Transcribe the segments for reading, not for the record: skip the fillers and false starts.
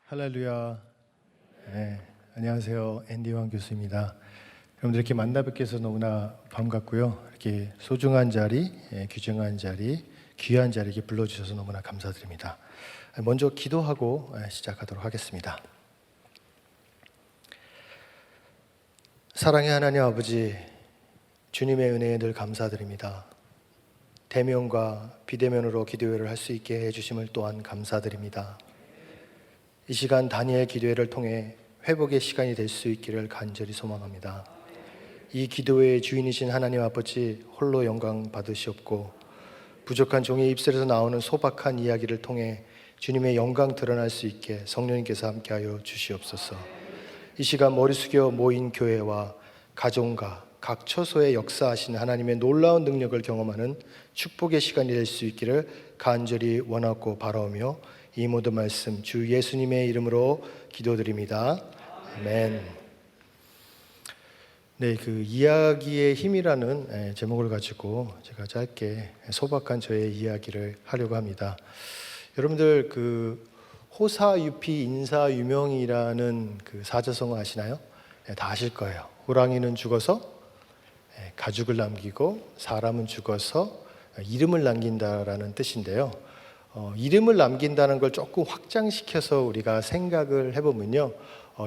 할렐루야. 네, 안녕하세요. 앤디왕 교수입니다. 여러분들 이렇게 만나 뵙게 해서 너무나 반갑고요. 이렇게 소중한 자리, 귀중한 자리, 귀한 자리 이렇게 불러주셔서 너무나 감사드립니다. 먼저 기도하고 시작하도록 하겠습니다. 사랑의 하나님 아버지, 주님의 은혜에 늘 감사드립니다. 대면과 비대면으로 기도회를 할 수 있게 해주심을 또한 감사드립니다. 이 시간 다니엘 기도회를 통해 회복의 시간이 될 수 있기를 간절히 소망합니다. 이 기도회의 주인이신 하나님 아버지 홀로 영광 받으시옵고, 부족한 종의 입술에서 나오는 소박한 이야기를 통해 주님의 영광 드러날 수 있게 성령님께서 함께하여 주시옵소서. 이 시간 머리 숙여 모인 교회와 가정과 각 처소에 역사하신 하나님의 놀라운 능력을 경험하는 축복의 시간이 될 수 있기를 간절히 원하고 바라오며, 이 모든 말씀 주 예수님의 이름으로 기도드립니다. 아멘. 네, 그 이야기의 힘이라는 제목을 가지고 제가 짧게 소박한 저의 이야기를 하려고 합니다. 여러분들 그 호사유피 인사유명이라는 그 사자성어 아시나요? 다 아실 거예요. 호랑이는 죽어서 가죽을 남기고 사람은 죽어서 이름을 남긴다라는 뜻인데요. 이름을 남긴다는 걸 조금 확장시켜서 우리가 생각을 해보면요,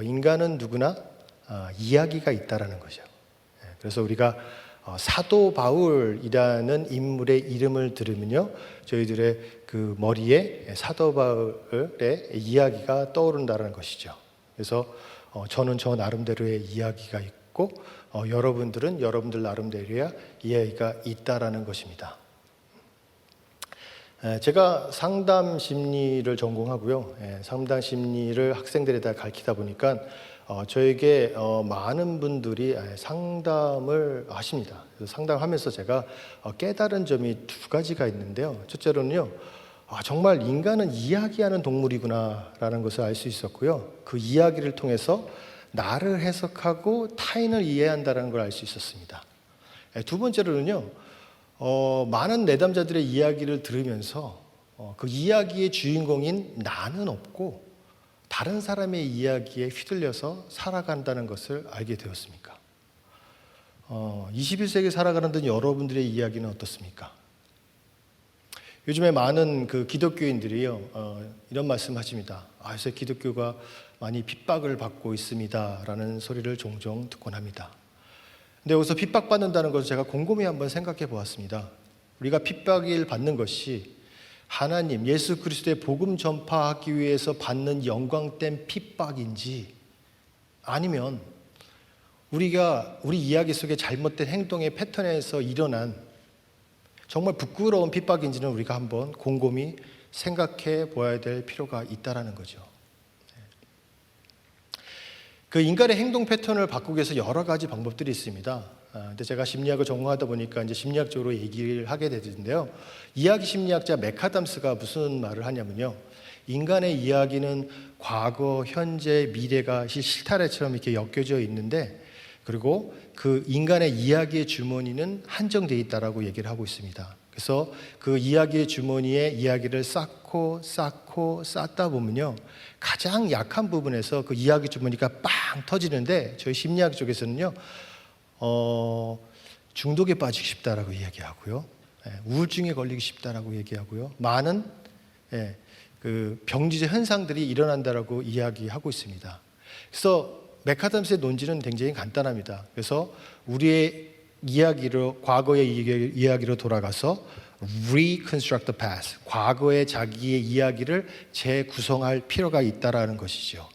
인간은 누구나 이야기가 있다라는 거죠. 그래서 우리가 사도 바울이라는 인물의 이름을 들으면요, 저희들의 그 머리에 사도 바울의 이야기가 떠오른다는 것이죠. 그래서 저는 저 나름대로의 이야기가 있고, 여러분들은 여러분들 나름대로의 이야기가 있다라는 것입니다. 제가 상담 심리를 전공하고요. 상담 심리를 학생들에다 가르치다 보니까 저에게 많은 분들이 상담을 하십니다. 그래서 상담하면서 제가 깨달은 점이 두 가지가 있는데요. 첫째로는요, 정말 인간은 이야기하는 동물이구나라는 것을 알 수 있었고요. 그 이야기를 통해서 나를 해석하고 타인을 이해한다는 걸 알 수 있었습니다. 두 번째로는요, 많은 내담자들의 이야기를 들으면서 그 이야기의 주인공인 나는 없고 다른 사람의 이야기에 휘둘려서 살아간다는 것을 알게 되었습니까? 21세기 살아가는 듯 여러분들의 이야기는 어떻습니까? 요즘에 많은 그 기독교인들이요, 이런 말씀 하십니다. 요새 기독교가 많이 핍박을 받고 있습니다 라는 소리를 종종 듣곤 합니다. 근데 여기서 핍박받는다는 것을 제가 곰곰이 한번 생각해 보았습니다. 우리가 핍박을 받는 것이 하나님, 예수 그리스도의 복음 전파하기 위해서 받는 영광된 핍박인지, 아니면 우리가 우리 이야기 속에 잘못된 행동의 패턴에서 일어난 정말 부끄러운 핍박인지는 우리가 한번 곰곰이 생각해 보아야 될 필요가 있다라는 거죠. 그 인간의 행동 패턴을 바꾸기 위해서 여러 가지 방법들이 있습니다. 근데 제가 심리학을 전공하다 보니까 이제 심리학적으로 얘기를 하게 되는데요. 이야기 심리학자 맥아담스가 무슨 말을 하냐면요, 인간의 이야기는 과거, 현재, 미래가 실타래처럼 이렇게 엮여져 있는데, 그리고 그 인간의 이야기의 주머니는 한정되어 있다라고 얘기를 하고 있습니다. 그래서 그 이야기의 주머니에 이야기를 쌓고 쌓다 보면요, 가장 약한 부분에서 그 이야기 주머니가 빵 터지는데, 저희 심리학 쪽에서는요, 중독에 빠지기 쉽다라고 이야기하고요, 우울증에 걸리기 쉽다라고 얘기하고요, 많은 그 병지적 현상들이 일어난다라고 이야기하고 있습니다. 그래서 맥아담스의 논지는 굉장히 간단합니다. 그래서 우리의 이야기로, 과거의 이야기로 돌아가서 reconstruct the past, 과거의 자기의 이야기를 재구성할 필요가 있다라는 것이죠.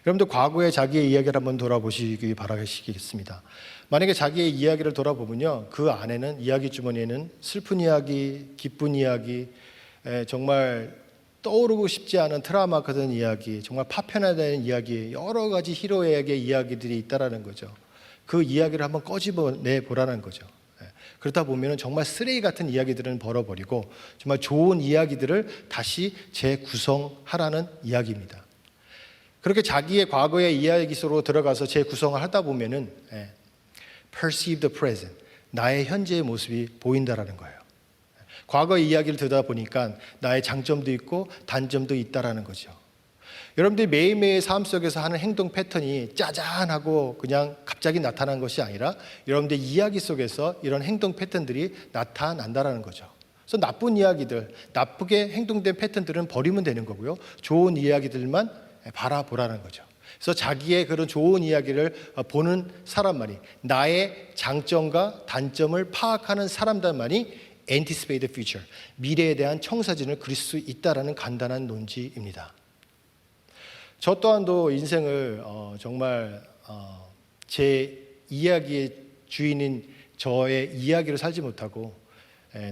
여러분들 과거의 자기의 이야기를 한번 돌아보시기 바라겠습니다. 만약에 자기의 이야기를 돌아보면요, 그 안에는, 이야기 주머니에는 슬픈 이야기, 기쁜 이야기, 정말 떠오르고 싶지 않은 트라우마가 된 이야기, 정말 파편화된 이야기, 여러 가지 히로에게 이야기들이 있다라는 거죠. 그 이야기를 한번 꺼집어내 보라는 거죠. 그러다 보면 정말 쓰레기 같은 이야기들은 벌어버리고 정말 좋은 이야기들을 다시 재구성하라는 이야기입니다. 그렇게 자기의 과거의 이야기 속으로 들어가서 재구성을 하다 보면은 perceive the present, 나의 현재의 모습이 보인다라는 거예요. 과거의 이야기를 듣다 보니까 나의 장점도 있고 단점도 있다라는 거죠. 여러분들이 매일매일 삶 속에서 하는 행동 패턴이 짜잔하고 그냥 갑자기 나타난 것이 아니라 여러분들 이야기 속에서 이런 행동 패턴들이 나타난다라는 거죠. 그래서 나쁜 이야기들, 나쁘게 행동된 패턴들은 버리면 되는 거고요. 좋은 이야기들만 바라보라는 거죠. 그래서 자기의 그런 좋은 이야기를 보는 사람만이, 나의 장점과 단점을 파악하는 사람들만이 anticipate the future, 미래에 대한 청사진을 그릴 수 있다라는 간단한 논지입니다. 저 또한도 인생을 정말 제 이야기의 주인인 저의 이야기를 살지 못하고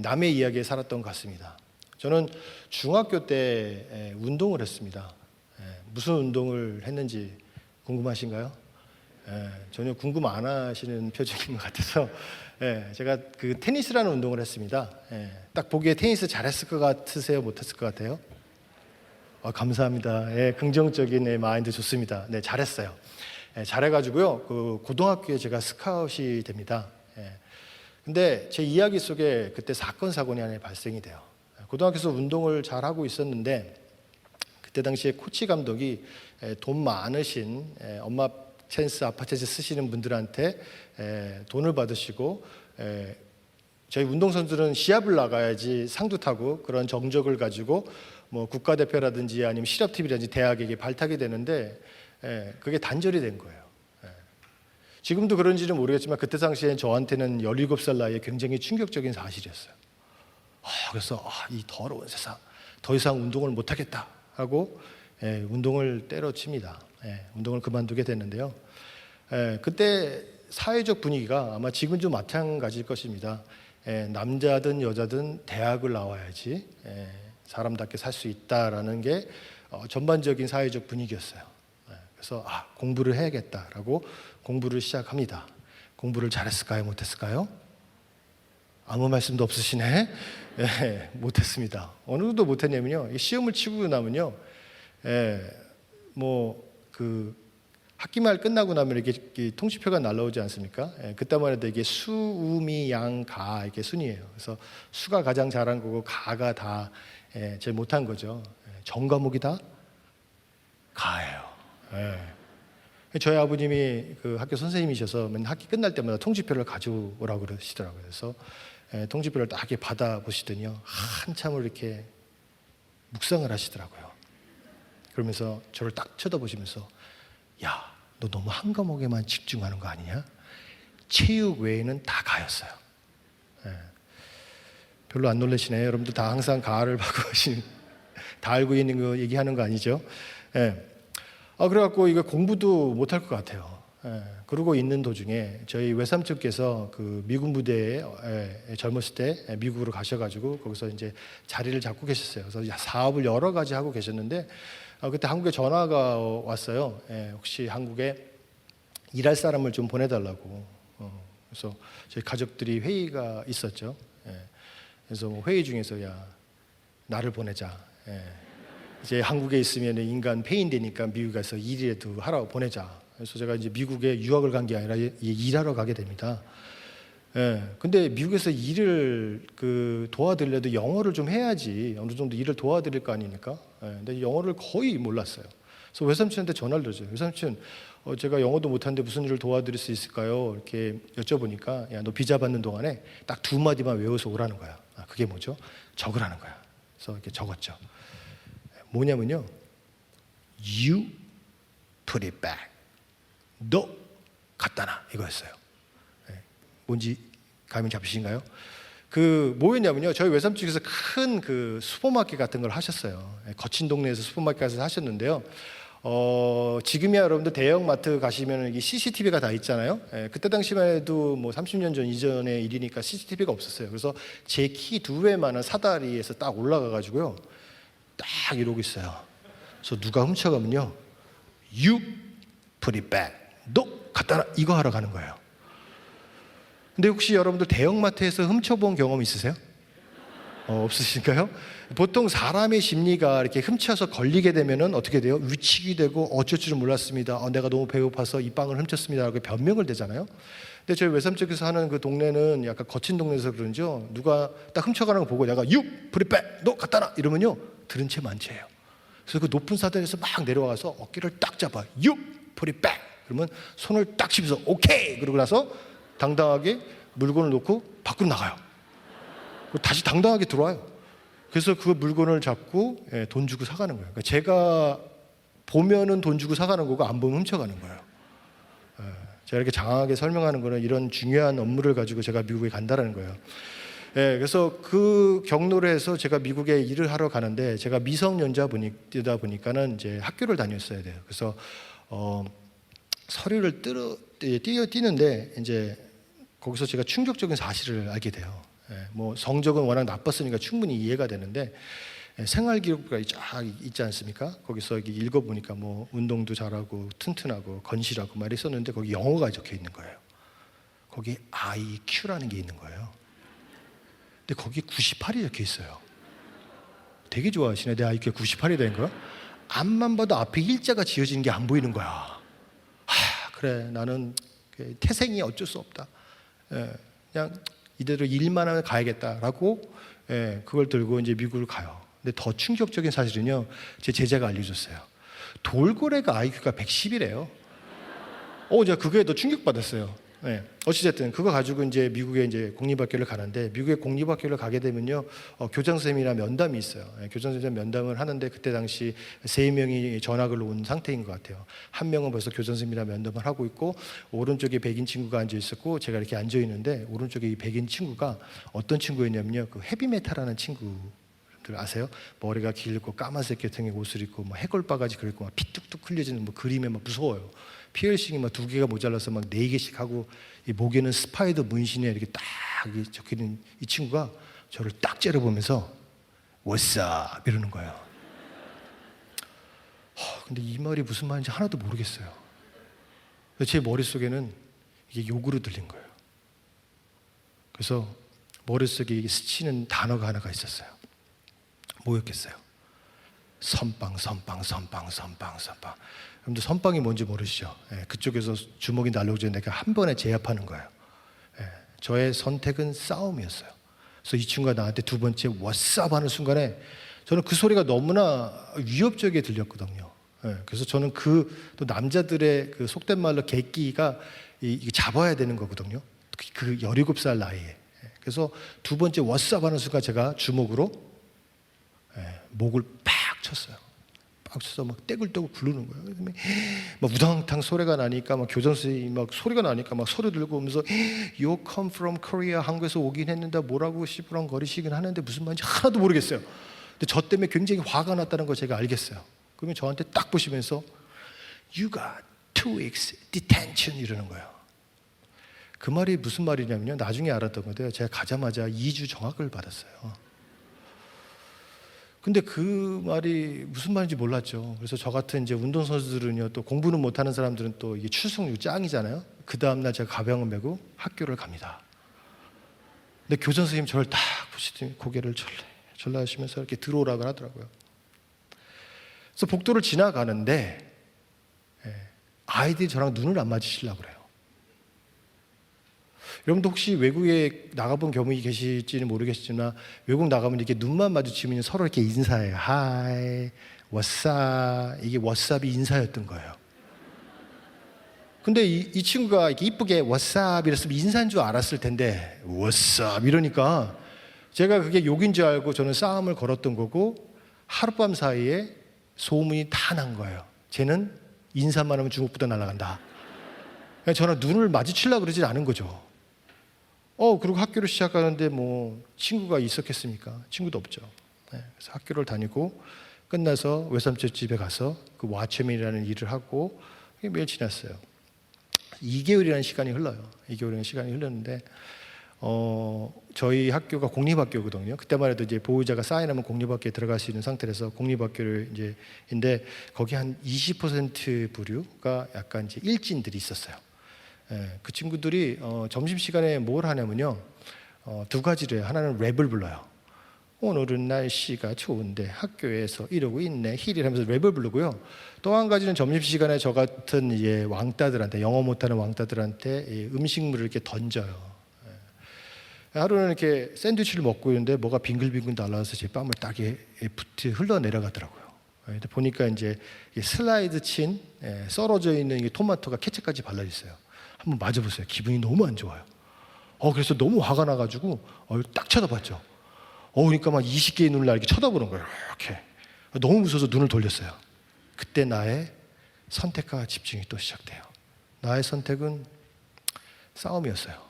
남의 이야기에 살았던 것 같습니다. 저는 중학교 때 운동을 했습니다. 무슨 운동을 했는지 궁금하신가요? 전혀 궁금 안 하시는 표정인 것 같아서 제가 그 테니스라는 운동을 했습니다. 딱 보기에 테니스 잘했을 것 같으세요? 못했을 것 같아요? 감사합니다. 긍정적인 마인드 좋습니다. 네, 잘했어요. 잘해가지고요. 그 고등학교에 제가 스카웃이 됩니다. 근데 제 이야기 속에 그때 사건이 하나 발생이 돼요. 고등학교에서 운동을 잘하고 있었는데 그때 당시에 코치 감독이 돈 많으신 엄마 찬스, 아빠 찬스 쓰시는 분들한테 돈을 받으시고 저희 운동선수들은 시합을 나가야지 상도 타고 그런 정적을 가지고 뭐 국가대표라든지 아니면 실업팀이라든지 대학에게 발탁이 되는데 그게 단절이 된 거예요. 지금도 그런지는 모르겠지만 그때 당시엔 저한테는 17살 나이에 굉장히 충격적인 사실이었어요. 그래서 이 더러운 세상, 더 이상 운동을 못하겠다 하고 운동을 때려칩니다. 운동을 그만두게 됐는데요. 그때 사회적 분위기가 아마 지금도 마찬가지일 것입니다. 남자든 여자든 대학을 나와야지 사람답게 살 수 있다라는 게 전반적인 사회적 분위기였어요. 그래서 공부를 해야겠다라고 공부를 시작합니다. 공부를 잘했을까요? 못했을까요? 아무 말씀도 없으시네. 못했습니다. 어느 정도 못했냐면요. 시험을 치고 나면요. 학기말 끝나고 나면 이렇게 통지표가 날라오지 않습니까? 그때만 해도 이게 수, 우, 미, 양, 가 이렇게 순이에요. 그래서 수가 가장 잘한 거고 가가 다 제일 못한 거죠. 전 과목이 다 가예요. 저희 아버님이 그 학교 선생님이셔서 맨날 학기 끝날 때마다 통지표를 가져오라고 그러시더라고요. 그래서 통지표를 딱 이렇게 받아보시더니요. 한참을 이렇게 묵상을 하시더라고요. 그러면서 저를 딱 쳐다보시면서 야, 너 너무 한 과목에만 집중하는 거 아니냐? 체육 외에는 다 가였어요. 별로 안 놀라시네요. 여러분들 다 항상 가를 받고 하시는, 다 알고 있는 거 얘기하는 거 아니죠? 그래갖고 이거 공부도 못할 것 같아요. 그러고 있는 도중에 저희 외삼촌께서 그 미군 부대에 젊었을 때 미국으로 가셔가지고 거기서 이제 자리를 잡고 계셨어요. 그래서 사업을 여러 가지 하고 계셨는데 그때 한국에 전화가 왔어요. 혹시 한국에 일할 사람을 좀 보내달라고. 그래서 저희 가족들이 회의가 있었죠. 그래서 회의 중에서 나를 보내자. 이제 한국에 있으면 인간 폐인되니까 미국 가서 일이라도 하라고 보내자. 그래서 제가 이제 미국에 유학을 간 게 아니라 일하러 가게 됩니다. 근데 미국에서 일을 도와드리려도 영어를 좀 해야지 어느 정도 일을 도와드릴 거 아닙니까? 근데 영어를 거의 몰랐어요. 그래서 외삼촌한테 전화를 드렸어요. 외삼촌, 제가 영어도 못하는데 무슨 일을 도와드릴 수 있을까요? 이렇게 여쭤보니까 너 비자 받는 동안에 딱 2마디만 외워서 오라는 거야. 그게 뭐죠? 적으라는 거야. 그래서 이렇게 적었죠. 뭐냐면요, You put it back. 너 갖다 놔 이거였어요. 뭔지 감이 잡히신가요? 뭐였냐면요, 저희 외삼촌께서 큰 슈퍼마켓 같은 걸 하셨어요. 거친 동네에서 슈퍼마켓을 하셨는데요. 지금이야 여러분들 대형마트 가시면 이게 CCTV가 다 있잖아요. 그때 당시만 해도 뭐 30년 전 이전의 일이니까 CCTV가 없었어요. 그래서 제 키 2배만한 사다리에서 딱 올라가 가지고요, 딱 이러고 있어요. 그래서 누가 훔쳐가면요, You put it back. 너 갖다 놔 이거 하러 가는 거예요. 근데 혹시 여러분들 대형마트에서 훔쳐본 경험 있으세요? 없으신가요? 보통 사람의 심리가 이렇게 훔쳐서 걸리게 되면은 어떻게 돼요? 위축이 되고 어쩔 줄은 몰랐습니다. 내가 너무 배고파서 이 빵을 훔쳤습니다. 라고 변명을 되잖아요. 근데 저희 외삼촌께서 하는 그 동네는 약간 거친 동네에서 그런지요, 누가 딱 훔쳐가는 거 보고 내가 You put it back. 너 갖다 놔 이러면요, 들은 채 만채예요. 그래서 그 높은 사다리에서 막 내려와서 어깨를 딱 잡아. You put it back. 그러면 손을 딱 씹어서 오케이. 그러고 나서 당당하게 물건을 놓고 밖으로 나가요. 그리고 다시 당당하게 들어와요. 그래서 그 물건을 잡고 돈 주고 사가는 거예요. 그러니까 제가 보면은 돈 주고 사가는 거고 안 보면 훔쳐가는 거예요. 제가 이렇게 장황하게 설명하는 거는 이런 중요한 업무를 가지고 제가 미국에 간다라는 거예요. 그래서 그 경로를 해서 제가 미국에 일을 하러 가는데 제가 미성년자이다 보니까는 이제 학교를 다녔어야 돼요. 그래서 서류를 띄는데 이제 거기서 제가 충격적인 사실을 알게 돼요. 뭐 성적은 워낙 나빴으니까 충분히 이해가 되는데 생활 기록부가 쫙 있지 않습니까? 거기서 읽어보니까 뭐 운동도 잘하고 튼튼하고 건실하고 막 있었는데 거기 영어가 적혀 있는 거예요. 거기 IQ라는 게 있는 거예요. 근데 거기 98이 적혀 있어요. 되게 좋아하시네. 내 IQ가 98이 된 거야? 앞만 봐도 앞에 일자가 지어진 게 안 보이는 거야. 그래, 나는 태생이 어쩔 수 없다. 그냥 이대로 일만 하면 가야겠다라고 그걸 들고 이제 미국을 가요. 근데 더 충격적인 사실은요, 제 제자가 알려줬어요. 돌고래가 IQ가 110이래요. 제가 그거에 더 충격받았어요. 어찌됐든 그거 가지고 이제 미국에 이제 공립학교를 가는데 미국의 공립학교를 가게 되면요, 교장 선생님이랑 면담이 있어요. 교장 선생님 면담을 하는데 그때 당시 3명이 전학을 온 상태인 것 같아요. 한 명은 벌써 교장 선생님이랑 면담을 하고 있고 오른쪽에 백인 친구가 앉아 있었고 제가 이렇게 앉아 있는데 오른쪽에 이 백인 친구가 어떤 친구였냐면요, 그 헤비메탈하는 친구들 아세요? 머리가 길고 까만색 계통의 옷을 입고 뭐 해골바가지 그리고 막 피 뚝뚝 흘려지는 뭐 그림에 막 무서워요. 피어싱이 막 2개가 모자라서 막 4개씩 하고 이 목에는 스파이더 문신에 이렇게 딱 적혀있는 이 친구가 저를 딱 째려보면서 What's up? 이러는 거예요. 근데 이 말이 무슨 말인지 하나도 모르겠어요. 제 머릿속에는 이게 욕으로 들린 거예요. 그래서 머릿속에 스치는 단어가 하나가 있었어요. 뭐였겠어요? 선빵. 여러분들 선빵이 뭔지 모르시죠? 그쪽에서 주먹이 날라오지 내가 한 번에 제압하는 거예요. 저의 선택은 싸움이었어요. 그래서 이 친구가 나한테 2번째 워쌉 하는 순간에 저는 그 소리가 너무나 위협적이게 들렸거든요. 그래서 저는 또 남자들의 그 속된 말로 개끼가 잡아야 되는 거거든요. 그 17살 나이에. 그래서 2번째 워쌉 하는 순간 제가 주먹으로 목을 팍 쳤어요. 팍 쳐서 막 떼굴떼굴 굴르는 거예요. 막 우당탕 소리가 나니까 막 교장 선생님이 막 소리가 나니까 막 소리 들고 오면서 You come from Korea, 한국에서 오긴 했는데 뭐라고 시부렁거리시긴 하는데 무슨 말인지 하나도 모르겠어요. 근데 저 때문에 굉장히 화가 났다는 걸 제가 알겠어요. 그러면 저한테 딱 보시면서 You got 2 weeks detention 이러는 거예요. 그 말이 무슨 말이냐면요, 나중에 알았던 건데요, 제가 가자마자 2주 정학을 받았어요. 근데 그 말이 무슨 말인지 몰랐죠. 그래서 저 같은 이제 운동선수들은요, 또 공부는 못하는 사람들은 또 이게 출석률 짱이잖아요. 그 다음날 제가 가방을 메고 학교를 갑니다. 근데 교장 선생님 저를 딱 보시더니 고개를 절레 하시면서 이렇게 들어오라고 하더라고요. 그래서 복도를 지나가는데 아이들이 저랑 눈을 안 마주치려고 그래요. 여러분도 혹시 외국에 나가본 경험이 계실지는 모르겠지만 외국 나가면 이렇게 눈만 마주치면 서로 이렇게 인사해요. 하이, what's up. 이게 what's up이 인사였던 거예요. 근데 이 친구가 이렇게 이쁘게 what's up 이랬으면 인사인 줄 알았을 텐데 what's up 이러니까 제가 그게 욕인 줄 알고 저는 싸움을 걸었던 거고 하룻밤 사이에 소문이 다 난 거예요. 쟤는 인사만 하면 주먹부터 날아간다. 저는 눈을 마주치려고 그러지 않은 거죠. 그리고 학교를 시작하는데 뭐 친구가 있었겠습니까? 친구도 없죠. 그래서 학교를 다니고 끝나서 외삼촌 집에 가서 그 와처맨이라는 일을 하고 매일 지냈어요. 2개월이라는 시간이 흘러요. 2개월이라는 시간이 흘렀는데 저희 학교가 공립학교거든요. 그때만 해도 이제 보호자가 사인하면 공립학교에 들어갈 수 있는 상태라서 공립학교를 인데 거기 한 20% 부류가 약간 이제 일진들이 있었어요. 그 친구들이 점심시간에 뭘 하냐면요, 2가지를 해요. 하나는 랩을 불러요. 오늘은 날씨가 좋은데 학교에서 이러고 있네 힐이라면서 랩을 부르고요. 또 한 가지는 점심시간에 저 같은 이제 왕따들한테, 영어 못하는 왕따들한테 음식물을 이렇게 던져요. 하루는 이렇게 샌드위치를 먹고 있는데 뭐가 빙글빙글 날아와서 제 뺨을 딱 흘러내려가더라고요. 근데 보니까 이제 슬라이드 친 썰어져 있는 이 토마토가 케첩까지 발라 있어요. 한번 맞아보세요. 기분이 너무 안 좋아요. 그래서 너무 화가 나가지고 딱 쳐다봤죠. 그러니까 막 20개의 눈을 나 이렇게 쳐다보는 거예요. 이렇게 너무 무서워서 눈을 돌렸어요. 그때 나의 선택과 집중이 또 시작돼요. 나의 선택은 싸움이었어요.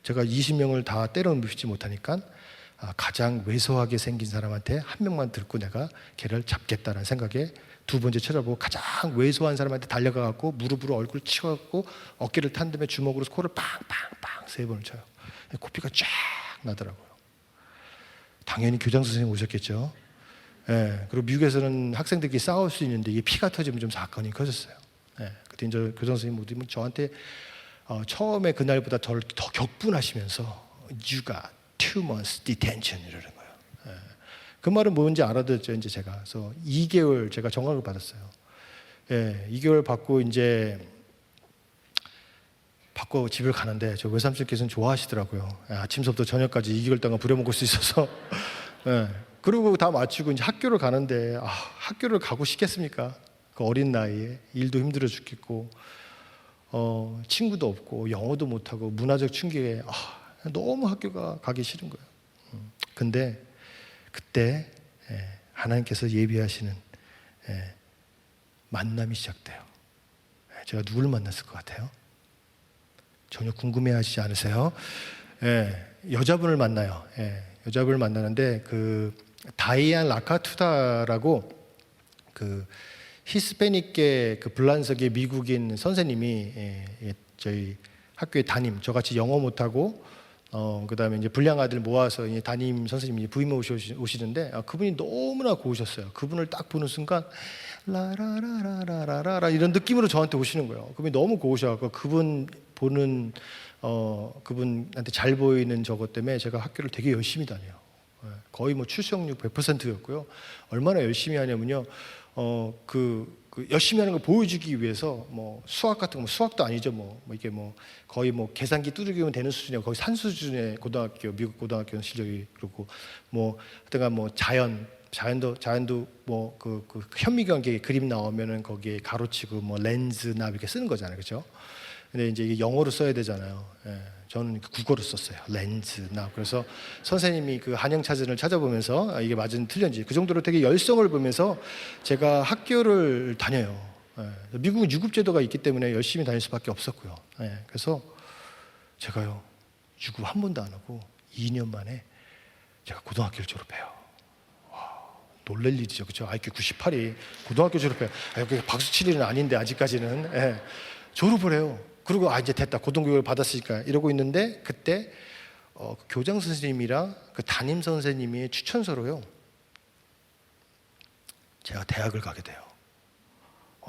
제가 20명을 다 때려 눕히지 못하니까 가장 왜소하게 생긴 사람한테 한 명만 들고 내가 걔를 잡겠다는 생각에 두 번째 쳐다보고 가장 왜소한 사람한테 달려가갖고 무릎으로 얼굴 치워갖고 어깨를 탄 다음에 주먹으로 코를 빵빵빵 3번을 쳐요. 코피가 쫙 나더라고요. 당연히 교장 선생님 오셨겠죠. 그리고 미국에서는 학생들끼리 싸울 수 있는데 이게 피가 터지면 좀 사건이 커졌어요. 그때 이제 교장 선생님 모두 저한테 처음에 그날보다 저를 더 격분하시면서 You got 2 months detention 이러는 거예요. 그 말은 뭔지 알아듣죠, 이제 제가. 그래서 2개월 제가 정학을 받았어요. 2개월 받고 이제 받고 집을 가는데 저 외삼촌께서는 좋아하시더라고요. 아침부터 저녁까지 2개월 동안 부려먹을 수 있어서. 그리고 다 마치고 이제 학교를 가는데 학교를 가고 싶겠습니까? 그 어린 나이에 일도 힘들어 죽겠고 친구도 없고 영어도 못하고 문화적 충격에 너무 학교가 가기 싫은 거예요. 근데 그때 하나님께서 예비하시는 만남이 시작돼요. 제가 누구를 만났을 것 같아요? 전혀 궁금해하시지 않으세요? 여자분을 만나요. 여자분을 만나는데 그 다이안 라카투다라고 그 히스패닉계 그 불란서계 미국인 선생님이 저희 학교에 저같이 영어 못하고 그다음에 이제 불량 아들 모아서 이제 담임 선생님이 부임 오시는데 그분이 너무나 고우셨어요. 그분을 딱 보는 순간 라라라라라라 이런 느낌으로 저한테 오시는 거예요. 그분이 너무 고우셔갖고 그분 보는 그분한테 잘 보이는 저것 때문에 제가 학교를 되게 열심히 다녀요. 거의 뭐 출석률 100%였고요. 얼마나 열심히 하냐면요. 열심히 하는 걸 보여주기 위해서 뭐 수학 같은 거 수학도 아니죠. 뭐 이게 뭐 거의 뭐 계산기 두들기면 되는 수준이에요. 거의 산 수준의 고등학교, 미국 고등학교 실력이. 그렇고 뭐 하여튼간 뭐 자연도 뭐 그 현미경계 그림 나오면은 거기에 가로치고 뭐 렌즈나 이렇게 쓰는 거잖아요, 그렇죠? 근데 이제 이게 영어로 써야 되잖아요. 저는 국어로 썼어요. 렌즈나. 그래서 선생님이 그 한영차전을 찾아보면서 이게 맞은 틀렸는지 그 정도로 되게 열성을 보면서 제가 학교를 다녀요. 미국은 유급제도가 있기 때문에 열심히 다닐 수밖에 없었고요. 그래서 제가요 유급 한 번도 안 하고 2년 만에 제가 고등학교를 졸업해요. 놀랄 일이죠, 그렇죠? IQ 98이 고등학교 졸업해요. 여기 박수 칠 일은 아닌데 아직까지는 졸업을 해요. 그리고 이제 됐다, 고등교육을 받았으니까 이러고 있는데 그때 교장 선생님이랑 그 담임 선생님이 추천서로요 제가 대학을 가게 돼요.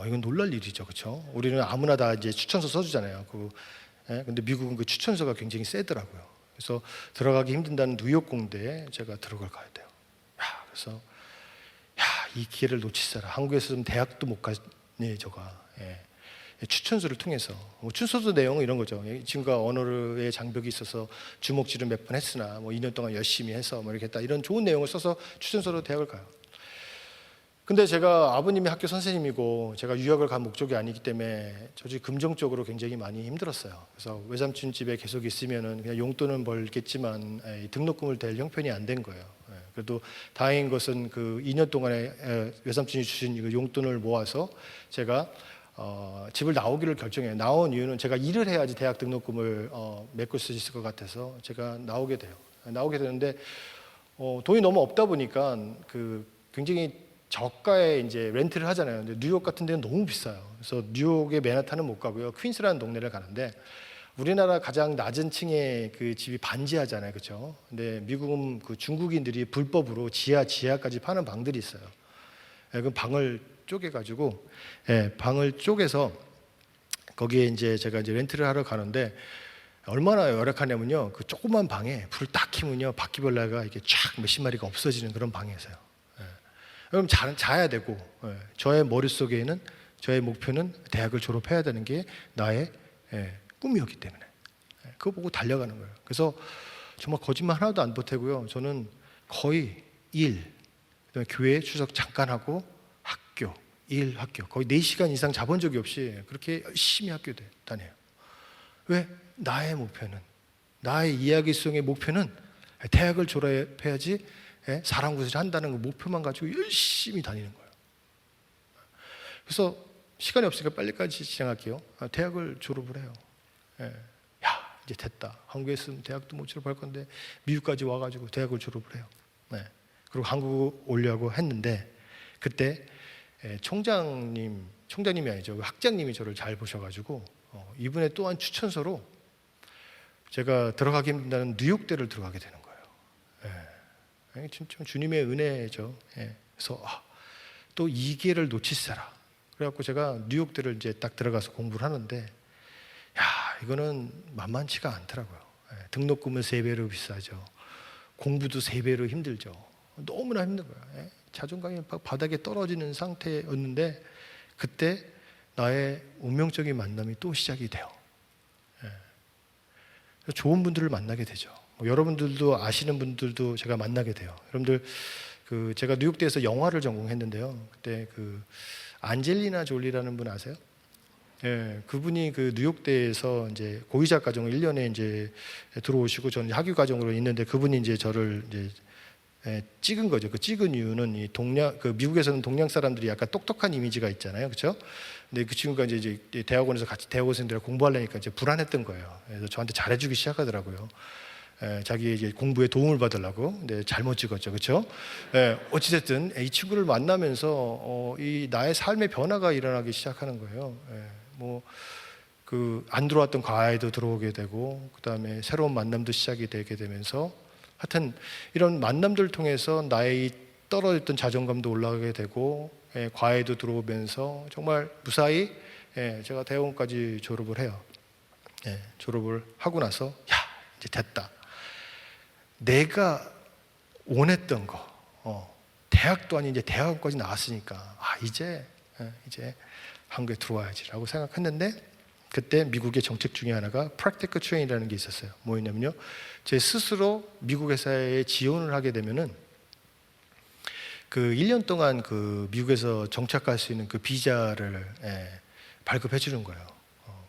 이건 놀랄 일이죠, 그렇죠? 우리는 아무나 다 이제 추천서 써주잖아요. 근데 미국은 그 추천서가 굉장히 세더라고요. 그래서 들어가기 힘든다는 뉴욕 공대에 제가 들어가야 돼요. 그래서 이 기회를 놓치서라. 한국에서는 대학도 못 가네, 저가. 추천서를 통해서 추천서 내용은 이런 거죠. 지금과 언어의 장벽이 있어서 주먹질을 몇 번 했으나 뭐 2년 동안 열심히 해서 뭐 이렇게 했다, 이런 좋은 내용을 써서 추천서로 대학을 가요. 근데 제가 아버님이 학교 선생님이고 제가 유학을 간 목적이 아니기 때문에 저지 금전적으로 굉장히 많이 힘들었어요. 그래서 외삼촌 집에 계속 있으면은 그냥 용돈은 벌겠지만 등록금을 댈 형편이 안 된 거예요. 그래도 다행인 것은 그 2년 동안에 외삼촌이 주신 용돈을 모아서 제가 집을 나오기를 결정해요. 나온 이유는 제가 일을 해야지 대학 등록금을 메꿀 수 있을 것 같아서 제가 나오게 돼요. 나오게 되는데 돈이 너무 없다 보니까 그 굉장히 저가에 이제 렌트를 하잖아요. 근데 뉴욕 같은 데는 너무 비싸요. 그래서 뉴욕의 맨하탄은 못 가고요. 퀸스라는 동네를 가는데 우리나라 가장 낮은 층의 그 집이 반지하잖아요, 그렇죠? 근데 미국은 그 중국인들이 불법으로 지하까지 파는 방들이 있어요. 그 방을 쪼개가지고, 방을 쪼개서 거기에 이제 제가 이제 렌트를 하러 가는데 얼마나 열악하냐면요, 그 조그만 방에 불을 딱 켜면요 바퀴벌레가 이렇게 쫙 몇십 마리가 없어지는 그런 방이었어요. 그럼 자야 되고, 저의 머릿속에는 저의 목표는 대학을 졸업해야 되는 게 나의 꿈이었기 때문에 그거 보고 달려가는 거예요. 그래서 정말 거짓말 하나도 안 보태고요, 저는 거의 그다음에 교회 출석 잠깐 하고 일 학교 거의 4시간 이상 자본 적이 없이 그렇게 열심히 학교 다녀요. 왜? 나의 목표는, 나의 이야기 속의 목표는 대학을 졸업해야지 사람구슬 한다는 그 목표만 가지고 열심히 다니는 거예요. 그래서 시간이 없으니까 빨리까지 진행할게요. 대학을 졸업을 해요. 야, 이제 됐다. 한국에 있으면 대학도 못 졸업할 건데 미국까지 와가지고 대학을 졸업을 해요. 그리고 한국 오려고 했는데 그때 총장님이 아니죠. 학장님이 저를 잘 보셔가지고 이분의 또한 추천서로 제가 들어가기 힘든다는 뉴욕대를 들어가게 되는 거예요. 진짜 주님의 은혜죠. 그래서 또 이 기회를 놓치세라. 그래갖고 제가 뉴욕대를 이제 딱 들어가서 공부를 하는데, 야, 이거는 만만치가 않더라고요. 등록금은 3배로 비싸죠. 공부도 3배로 힘들죠. 너무나 힘든 거예요. 자존감이 바닥에 떨어지는 상태였는데 그때 나의 운명적인 만남이 또 시작이 돼요. 좋은 분들을 만나게 되죠. 여러분들도 아시는 분들도 제가 만나게 돼요. 여러분들 제가 뉴욕대에서 영화를 전공했는데요. 그때 안젤리나 졸리라는 분 아세요? 그분이 뉴욕대에서 이제 고위자 과정을 1년에 이제 들어오시고 저는 학위 과정으로 있는데 그분이 이제 저를 이제 찍은 거죠. 찍은 이유는 미국에서는 동양 사람들이 약간 똑똑한 이미지가 있잖아요, 그렇죠? 근데 그 친구가 이제 대학원에서 같이 대학원생들이랑 공부하려니까 이제 불안했던 거예요. 그래서 저한테 잘해주기 시작하더라고요. 자기 이제 공부에 도움을 받으려고. 근데 잘못 찍었죠, 그렇죠? 어찌됐든 이 친구를 만나면서 이 나의 삶의 변화가 일어나기 시작하는 거예요. 안 들어왔던 과외도 들어오게 되고, 그 다음에 새로운 만남도 시작이 되게 되면서. 하여튼 이런 만남들을 통해서 나의 떨어졌던 자존감도 올라가게 되고 과외도 들어오면서 정말 무사히 제가 대학원까지 졸업을 해요. 졸업을 하고 나서 야, 이제 됐다. 내가 원했던 거 대학도 아닌 이제 대학원까지 나왔으니까 이제 한국에 들어와야지라고 생각했는데 그때 미국의 정책 중에 하나가 프랙티컬 트레이닝이라는 게 있었어요. 뭐였냐면요, 제 스스로 미국 회사에 지원을 하게 되면은 1년 동안 미국에서 정착할 수 있는 비자를 발급해 주는 거예요.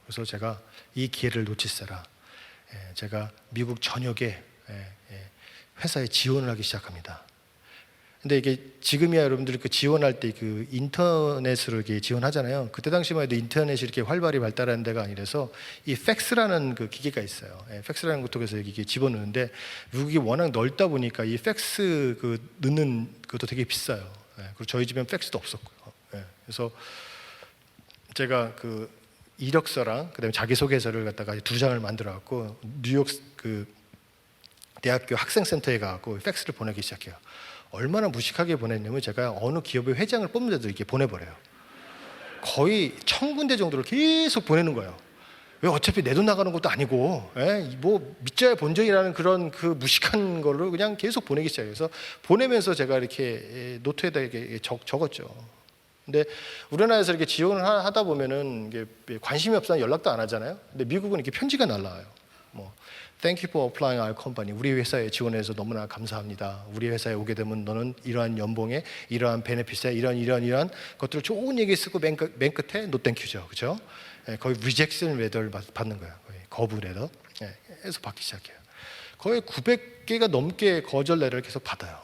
그래서 제가 이 기회를 놓치세라. 제가 미국 전역에 회사에 지원을 하기 시작합니다. 근데 이게 지금이야 여러분들이 지원할 때 인터넷으로 이렇게 지원하잖아요. 그때 당시만 해도 인터넷이 이렇게 활발히 발달하는 데가 아니라서 이 팩스라는 기계가 있어요. 팩스라는 것도 그래서 이게 집어넣는데 미국이 워낙 넓다 보니까 이 팩스 넣는 것도 되게 비싸요. 그리고 저희 집엔 팩스도 없었고요. 그래서 제가 이력서랑 그다음에 자기소개서를 갖다가 2장을 만들어 갖고 뉴욕 대학교 학생센터에 가고 팩스를 보내기 시작해요. 얼마나 무식하게 보냈냐면 제가 어느 기업의 회장을 뽑는데도 이렇게 보내버려요. 거의 1000군데 정도를 계속 보내는 거예요. 왜? 어차피 내 돈 나가는 것도 아니고 믿자야 본전이라는 그런 무식한 거를 그냥 계속 보내기 시작해요. 그래서 보내면서 제가 이렇게 노트에다 이렇게 적었죠. 근데 우리나라에서 이렇게 지원을 하다 보면은 이게 관심이 없으면 연락도 안 하잖아요. 근데 미국은 이렇게 편지가 날라와요. Thank you for applying our company. 우리 회사에 지원해서 너무나 감사합니다. 우리 회사에 오게 되면 너는 이러한 연봉에 이러한 베네핏에 이런 것들을 좋은 얘기 쓰고 맨 끝에 No thank you죠, 그렇죠? 거의 rejection letter를 받는 거예요. 거의 거부 레터. 해서 받기 시작해요. 거의 900개가 넘게 거절 레터를 계속 받아요.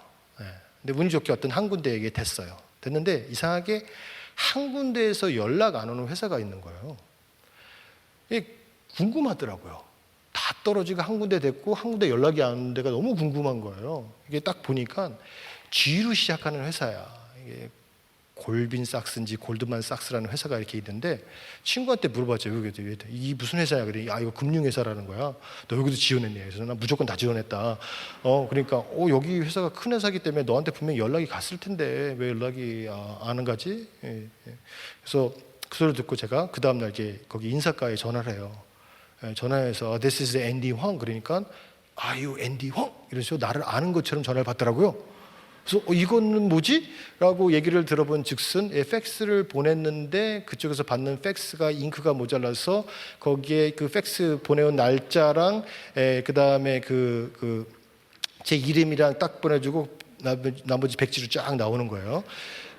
근데 운이 좋게 어떤 한 군데에게 됐는데 이상하게 한 군데에서 연락 안 오는 회사가 있는 거예요. 이게 궁금하더라고요. 다 떨어지고 한 군데 됐고 한 군데 연락이 안 오는 데가 너무 궁금한 거예요. 이게 딱 보니까 G로 시작하는 회사야. 이게 골빈삭스인지 골드만삭스라는 회사가 이렇게 있는데 친구한테 물어봤죠. 이게 무슨 회사야? 그랬더니 이거 금융회사라는 거야. 너 여기도 지원했니? 그래서 나 무조건 다 지원했다. 그러니까 여기 회사가 큰 회사이기 때문에 너한테 분명히 연락이 갔을 텐데 왜 연락이 안 가지? 그래서 그 소리를 듣고 제가 그 다음날 이제 거기 인사과에 전화를 해요. 전화해서 This is Andy Huang. 그러니까 Are you Andy Huang? 이런 식으로 나를 아는 것처럼 전화를 받더라고요. 그래서 이거는 뭐지? 라고 얘기를 들어본 즉슨 팩스를 보냈는데 그쪽에서 받는 팩스가 잉크가 모자라서 거기에 그 팩스 보내온 날짜랑 그 다음에 제 이름이랑 딱 보내주고 나머지 백지로 쫙 나오는 거예요.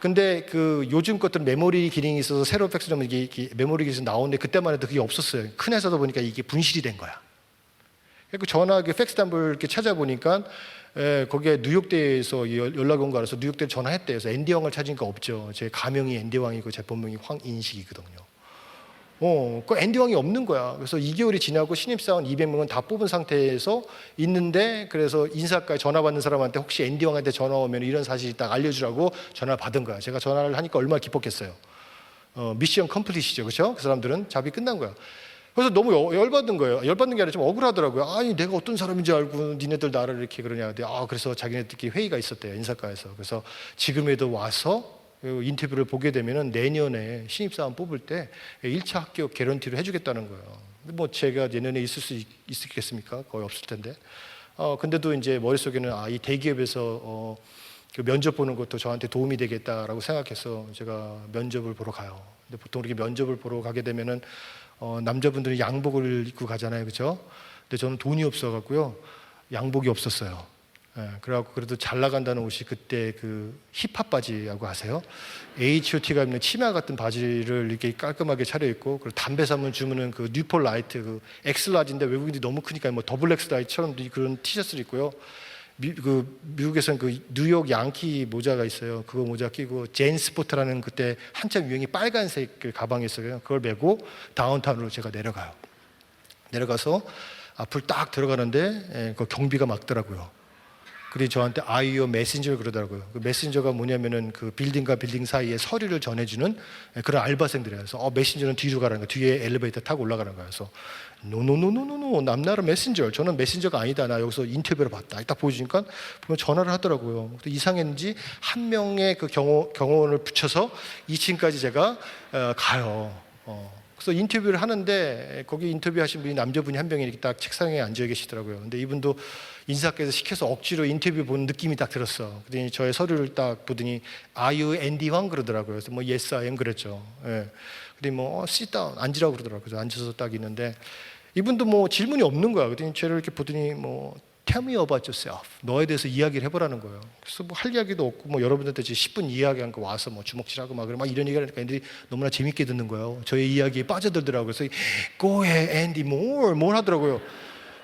근데 그 요즘 것들은 메모리 기능이 있어서 새로 팩스하면 이게 메모리 기능이 나오는데 그때만 해도 그게 없었어요. 큰 회사다 보니까 이게 분실이 된 거야. 그리고 전화 팩스 단부를 이렇게 찾아보니까 거기에 뉴욕대에서 연락이 온 거라서 뉴욕대 전화했대요. 그래서 앤디 왕을 찾으니까 없죠. 제 가명이 앤디 왕이고 제 본명이 황인식이거든요. 그 앤디 왕이 없는 거야. 그래서 2개월이 지나고 신입사원 200명은 다 뽑은 상태에서 있는데, 그래서 인사과에 전화 받는 사람한테 혹시 앤디 왕한테 전화 오면 이런 사실이 딱 알려주라고 전화를 받은 거야. 제가 전화를 하니까 얼마나 기뻤겠어요. 미션 컴플릿이죠, 그렇죠? 그 사람들은 잡이 끝난 거야. 그래서 너무 열받은 거예요. 열받는 게 아니라 좀 억울하더라고요. 아니, 내가 어떤 사람인지 알고 니네들 나를 이렇게 그러냐. 그래서 자기네들끼리 회의가 있었대요, 인사과에서. 그래서 지금에도 와서 인터뷰를 보게 되면은 내년에 신입사원 뽑을 때 1차 합격 개런티를 해주겠다는 거예요. 뭐 제가 내년에 있을 수 있겠습니까? 거의 없을 텐데. 근데도 이제 머릿속에는 이 대기업에서 그 면접 보는 것도 저한테 도움이 되겠다라고 생각해서 제가 면접을 보러 가요. 근데 보통 이렇게 면접을 보러 가게 되면은 남자분들은 양복을 입고 가잖아요, 그렇죠? 근데 저는 돈이 없어갖고요, 양복이 없었어요. 그래갖고 그래도 잘 나간다는 옷이 그때 그 힙합 바지라고 아세요? H.O.T가 입는 치마 같은 바지를 이렇게 깔끔하게 차려입고, 그리고 담배 사면 주문은 그 뉴폴 라이트 그 엑스라지인데 외국인들이 너무 크니까 뭐 더블 엑스라지처럼 그런 티셔츠를 입고요. 미국에서는 그 뉴욕 양키 모자가 있어요. 그거 모자 끼고 제인 스포트라는 그때 한참 유행이 빨간색 그 가방이 있어요. 그걸 메고 다운타운으로 제가 내려가요. 내려가서 앞을 딱 들어가는데 그 경비가 막더라고요. 그리고 저한테 아이오 메신저 그러더라고요. 그 메신저가 뭐냐면은 그 빌딩과 빌딩 사이에 서류를 전해주는 그런 알바생들이에요. 그래서 메신저는 뒤로 가라는 거예요. 뒤에 엘리베이터 타고 올라가는 거예요. 그래서 노노노노노노 남나라 메신저. 저는 메신저가 아니다. 나 여기서 인터뷰를 봤다. 딱 보여주니까 보면 전화를 하더라고요. 이상했는지 한 명의 그 경호원을 붙여서 2층까지 제가 가요. 그래서 인터뷰를 하는데 거기 인터뷰하신 분이 남자분이 한 명이 이렇게 딱 책상에 앉아 계시더라고요. 근데 이분도 인사께서 시켜서 억지로 인터뷰 본 느낌이 딱 들었어. 그랬더니 저의 서류를 딱 보더니 Are you Andy Hwang 그러더라고요. 그래서 뭐 Yes I am 그랬죠. 그랬더니 뭐 sit down 앉으라고 그러더라고요. 그래서 앉아서 딱 있는데 이분도 뭐 질문이 없는 거야. 그랬더니 저를 이렇게 보더니 뭐 Tell me about yourself. 너에 대해서 이야기를 해보라는 거예요. 그래서 뭐 할 이야기도 없고 뭐 여러분들한테 10분 이야기한 거 와서 뭐 주먹질하고 막 이런 얘기를 하니까 애들이 너무나 재밌게 듣는 거예요. 저의 이야기에 빠져들더라고요. 그래서 Go ahead, Andy, more 하더라고요.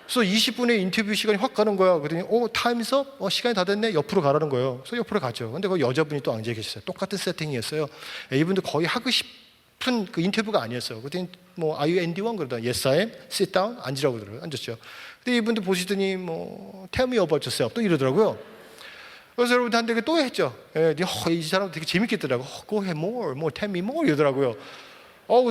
그래서 20분의 인터뷰 시간이 확 가는 거야. 그랬더니 타임's up? 시간이 다 됐네. 옆으로 가라는 거예요. 그래서 옆으로 가죠. 근데 그 여자분이 또 앉아 계셨어요. 똑같은 세팅이었어요. 이분도 거의 하고 싶은 그 인터뷰가 아니었어요. 그랬더니 뭐 Are you Andy Hwang? 그러다 Yes I am. Sit down. 앉으라고 그러더라고요. 앉았죠. 근데 이분들 보시더니 뭐 Tell me about yourself 또 이러더라고요. 그래서 여러분들한테 또 했죠. 이 사람 되게 재밌겠더라고. Go ahead, more, tell me more 이러더라고요.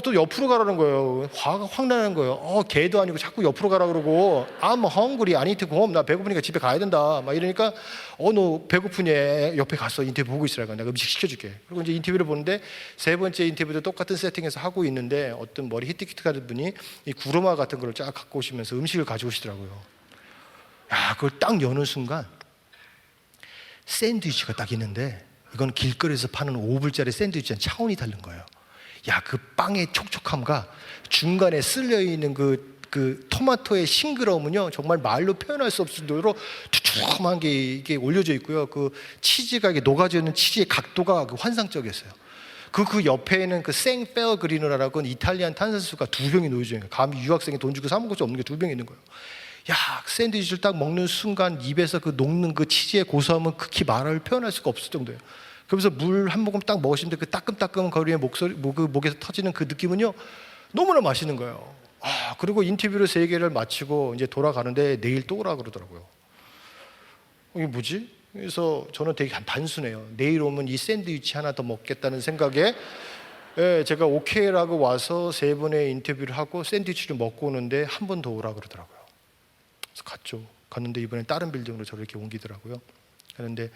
또 옆으로 가라는 거예요. 화가 확 나는 거예요. 개도 아니고 자꾸 옆으로 가라 그러고 I'm hungry, I need to go home. 나 배고프니까 집에 가야 된다. 막 이러니까 너 배고프니? 옆에 가서 인터뷰 보고 있으라고. 내가 음식 시켜줄게. 그리고 이제 인터뷰를 보는데 세 번째 인터뷰도 똑같은 세팅에서 하고 있는데 어떤 머리 히티키트하는 분이 이 구루마 같은 걸 쫙 갖고 오시면서 음식을 가져오시더라고요. 야, 그걸 딱 여는 순간 샌드위치가 딱 있는데 이건 길거리에서 파는 5불짜리 샌드위치랑 차원이 다른 거예요. 야, 그 빵의 촉촉함과 중간에 쓸려있는 그 토마토의 싱그러움은요, 정말 말로 표현할 수 없을 정도로 두툼한 게 이게 올려져 있고요. 그 치즈가 이게 녹아져 있는 치즈의 각도가 환상적이었어요. 그 옆에는 그 생페어 그리노라라고 이탈리안 탄산수가 2병이 놓여져 있는 거예요. 감히 유학생이 돈 주고 사 먹을 수 없는 게 2병이 있는 거예요. 야, 샌드위치를 딱 먹는 순간 입에서 그 녹는 그 치즈의 고소함은 극히 말을 표현할 수가 없을 정도예요. 그러면서 물 한 모금 딱 먹으시는데 그 따끔따끔 거리의 목에서 터지는 그 느낌은요, 너무나 맛있는 거예요. 그리고 인터뷰를 3개를 마치고 이제 돌아가는데 내일 또 오라 그러더라고요. 이게 뭐지? 그래서 저는 되게 단순해요. 내일 오면 이 샌드위치 하나 더 먹겠다는 생각에 제가 오케이라고 와서 3번의 인터뷰를 하고 샌드위치를 먹고 오는데 한 번 더 오라 그러더라고요. 그래서 갔죠. 갔는데 이번엔 다른 빌딩으로 저를 이렇게 옮기더라고요. 그런데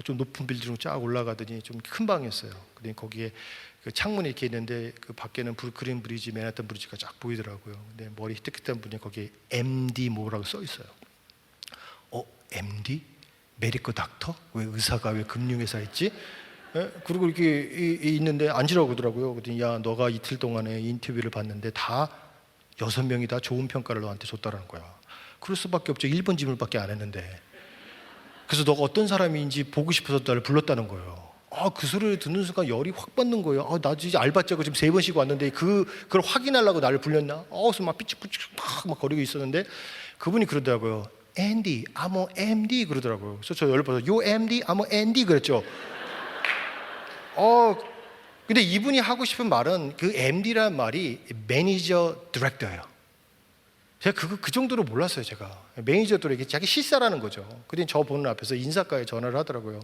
좀 높은 빌딩으로 쫙 올라가더니 좀 큰 방이었어요. 그러니 거기에 그 창문이 이렇게 있는데 그 밖에는 브루클린 브리지, 맨하탄 브리지가 쫙 보이더라고요. 근데 머리 히끗한 분이 거기에 MD 뭐라고 써 있어요. MD? 메디컬 닥터? 왜 의사가 왜 금융회사 있지? 그리고 이렇게 있는데 앉으라고 그러더라고요. 그랬더니 야, 너가 이틀 동안에 인터뷰를 봤는데 다 6명이 다 좋은 평가를 너한테 줬다라는 거야. 그럴 수밖에 없죠. 1번 질문밖에 안 했는데. 그래서 너가 어떤 사람인지 보고 싶어서 나를 불렀다는 거예요. 그 소리를 듣는 순간 열이 확 받는 거예요. 나 진짜 알바자고 지금 3번 쉬고 왔는데 그걸 확인하려고 나를 불렸나? 그래서 막 삐죽삐죽 막 거리고 있었는데 그분이 그러더라고요. 앤디, I'm a MD 그러더라고요. 그래서 저 열받아서 You MD, I'm a ND 그랬죠. 근데 이분이 하고 싶은 말은 그 MD라는 말이 매니저 디렉터예요. 제가 그 정도로 몰랐어요. 제가 매니저들에게 자기 실사라는 거죠. 그랬더니 저 보는 앞에서 인사과에 전화를 하더라고요.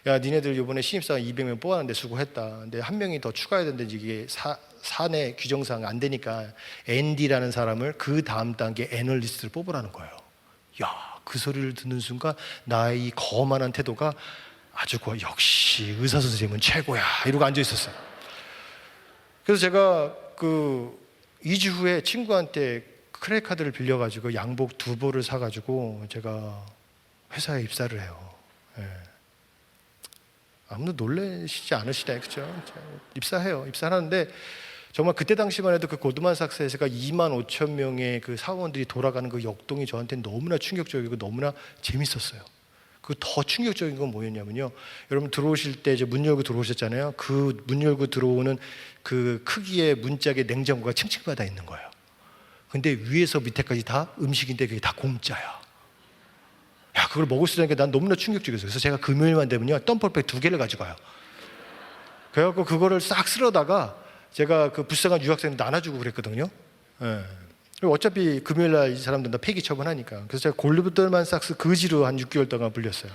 야, 니네들 이번에 신입사원 200명 뽑았는데 수고했다. 근데 한 명이 더 추가해야 되는데 이게 사내 규정상 안 되니까 ND라는 사람을 그 다음 단계 애널리스트를 뽑으라는 거예요. 야, 그 소리를 듣는 순간 나의 이 거만한 태도가 아주 역시 의사 선생님은 최고야 이러고 앉아 있었어요. 그래서 제가 2주 후에 친구한테 크레딧 카드를 빌려가지고 양복 2벌을 사가지고 제가 회사에 입사를 해요. 예. 아무도 놀라시지 않으시나요? 그죠? 입사해요. 입사하는데 정말 그때 당시만 해도 그 고드만삭스에서가 2만 5천 명의 그 사원들이 돌아가는 그 역동이 저한테 너무나 충격적이고 너무나 재밌었어요. 그 더 충격적인 건 뭐였냐면요. 여러분 들어오실 때 이제 문 열고 들어오셨잖아요. 그 문 열고 들어오는 그 크기의 문짝에 냉장고가 층층마다 있는 거예요. 근데 위에서 밑에까지 다 음식인데 그게 다 공짜야. 야, 그걸 먹을 수 있다는 게 난 너무나 충격적이었어요. 그래서 제가 금요일만 되면요, 덤펄백 2개를 가져가요. 그래갖고 그거를 싹 쓸어다가 제가 그 불쌍한 유학생들 나눠주고 그랬거든요. 예. 그리고 어차피 금요일날 이 사람들 다 폐기 처분하니까. 그래서 제가 골드만삭스 그지로 한 6개월 동안 불렸어요.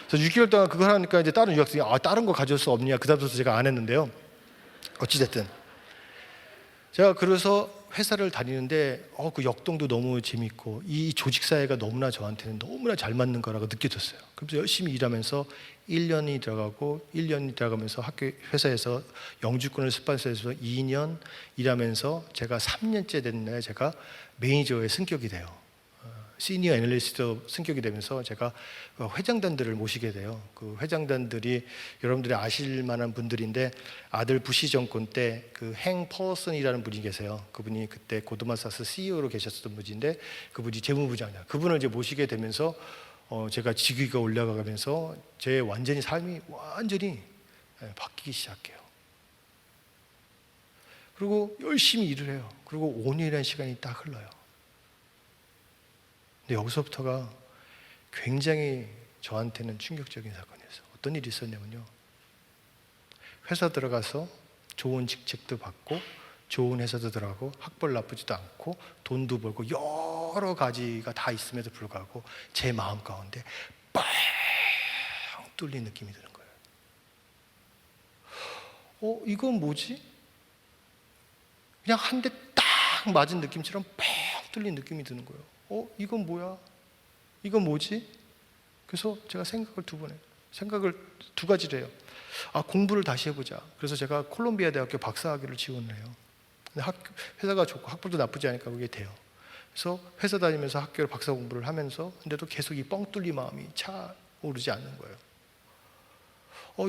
그래서 6개월 동안 그걸 하니까 이제 다른 유학생이 다른 거 가져올 수 없냐. 그다음부터 제가 안 했는데요. 어찌됐든. 제가 그래서 회사를 다니는데 그 역동도 너무 재밌고 이 조직사회가 너무나 저한테는 너무나 잘 맞는 거라고 느껴졌어요. 그래서 열심히 일하면서 1년이 들어가고 1년이 들어가면서 회사에서 영주권을 xuất版社에서 2년 일하면서 제가 3년째 된 날 제가 매니저에 승격이 돼요. 시니어 애널리스트 승격이 되면서 제가 회장단들을 모시게 돼요. 그 회장단들이 여러분들이 아실 만한 분들인데 아들 부시 정권 때 그 행 퍼슨이라는 분이 계세요. 그분이 그때 고드만삭스 CEO로 계셨던 분인데 그분이 재무부장이야. 그분을 이제 모시게 되면서 제가 직위가 올라가면서 제 완전히 삶이 완전히 바뀌기 시작해요. 그리고 열심히 일을 해요. 그리고 5년이라는 시간이 딱 흘러요. 근데 여기서부터가 굉장히 저한테는 충격적인 사건이었어요. 어떤 일이 있었냐면요. 회사 들어가서 좋은 직책도 받고 좋은 회사도 들어가고 학벌 나쁘지도 않고 돈도 벌고 여러 가지가 다 있음에도 불구하고 제 마음 가운데 뻥 뚫린 느낌이 드는 거예요. 이건 뭐지? 그냥 한 대 딱 맞은 느낌처럼 뻥 뚫린 느낌이 드는 거예요. 이건 뭐야? 이건 뭐지? 그래서 제가 생각을 두 가지를 해요. 공부를 다시 해보자. 그래서 제가 콜롬비아 대학교 박사학위를 지원을 해요. 근데 회사가 좋고 학벌도 나쁘지 않으니까 그게 돼요. 그래서 회사 다니면서 학교를 박사 공부를 하면서 근데도 계속 이 뻥 뚫린 마음이 차오르지 않는 거예요.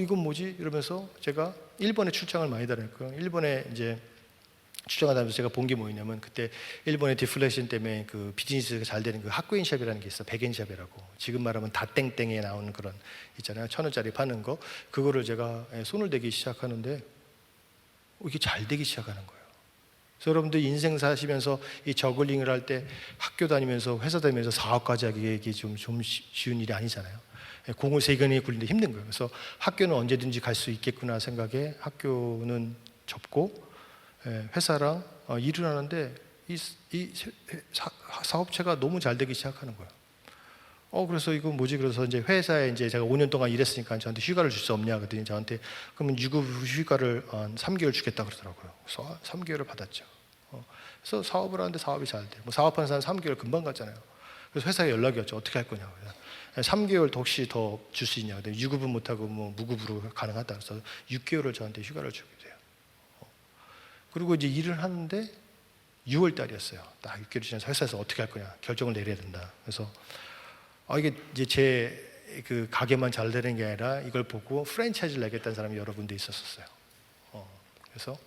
이건 뭐지? 이러면서 제가 일본에 출장을 많이 다녔고요. 일본에 이제 출장하면서 제가 본 게 뭐였냐면 그때 일본의 디플레이션 때문에 그 비즈니스가 잘 되는 그 학교인샵이라는 게 있어. 백엔샵이라고. 지금 말하면 다땡땡에 나오는 그런 있잖아요. 1,000원짜리 파는 거. 그거를 제가 손을 대기 시작하는데 이게 잘 되기 시작하는 거예요. 그래서 여러분들 인생 사시면서 이 저글링을 할 때 학교 다니면서 회사 다니면서 사업까지 하기 이게 좀 쉬운 일이 아니잖아요. 공을 3개나 굴리는데 힘든 거예요. 그래서 학교는 언제든지 갈 수 있겠구나 생각에 학교는 접고 회사랑 일을 하는데 이 사업체가 너무 잘 되기 시작하는 거예요. 그래서 이거 뭐지? 그래서 이제 회사에 이제 제가 5년 동안 일했으니까 저한테 휴가를 줄 수 없냐 그랬더니 저한테 그러면 유급 휴가를 한 3개월 주겠다 그러더라고요. 그래서 3개월을 받았죠. 그래서 사업을 하는데 사업이 잘 돼. 사업하는 사람 3개월 금방 갔잖아요. 그래서 회사에 연락이 왔죠. 어떻게 할 거냐고. 3개월 더 혹시 더 줄 수 있냐. 유급은 못하고 무급으로 가능하다. 그래서 6개월을 저한테 휴가를 주게 돼요. 그리고 이제 일을 하는데 6월 달이었어요. 딱 6개월 지나서 회사에서 어떻게 할 거냐 결정을 내려야 된다. 그래서 이게 이제 제 그 가게만 잘 되는 게 아니라 이걸 보고 프랜차이즈를 내겠다는 사람이 여러 군데 있었어요. 그래서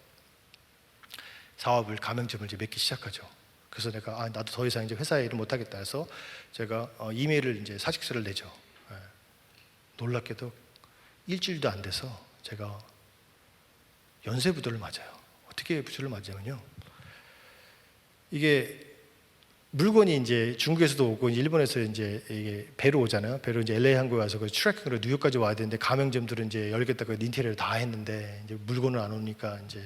사업을 가맹점을 이제 맺기 시작하죠. 그래서 내가 나도 더 이상 이제 회사에 일을 못 하겠다 해서 제가 이메일을 이제 사직서를 내죠. 놀랍게도 일주일도 안 돼서 제가 연쇄부도를 맞아요. 어떻게 부도를 맞으면요, 이게 물건이 이제 중국에서도 오고 일본에서 이제 이게 배로 오잖아요. 배로 이제 LA 항구에 와서 그 트래킹으로 뉴욕까지 와야 되는데, 가맹점들은 이제 열겠다고 인테리어를 다 했는데 이제 물건을 안 오니까 이제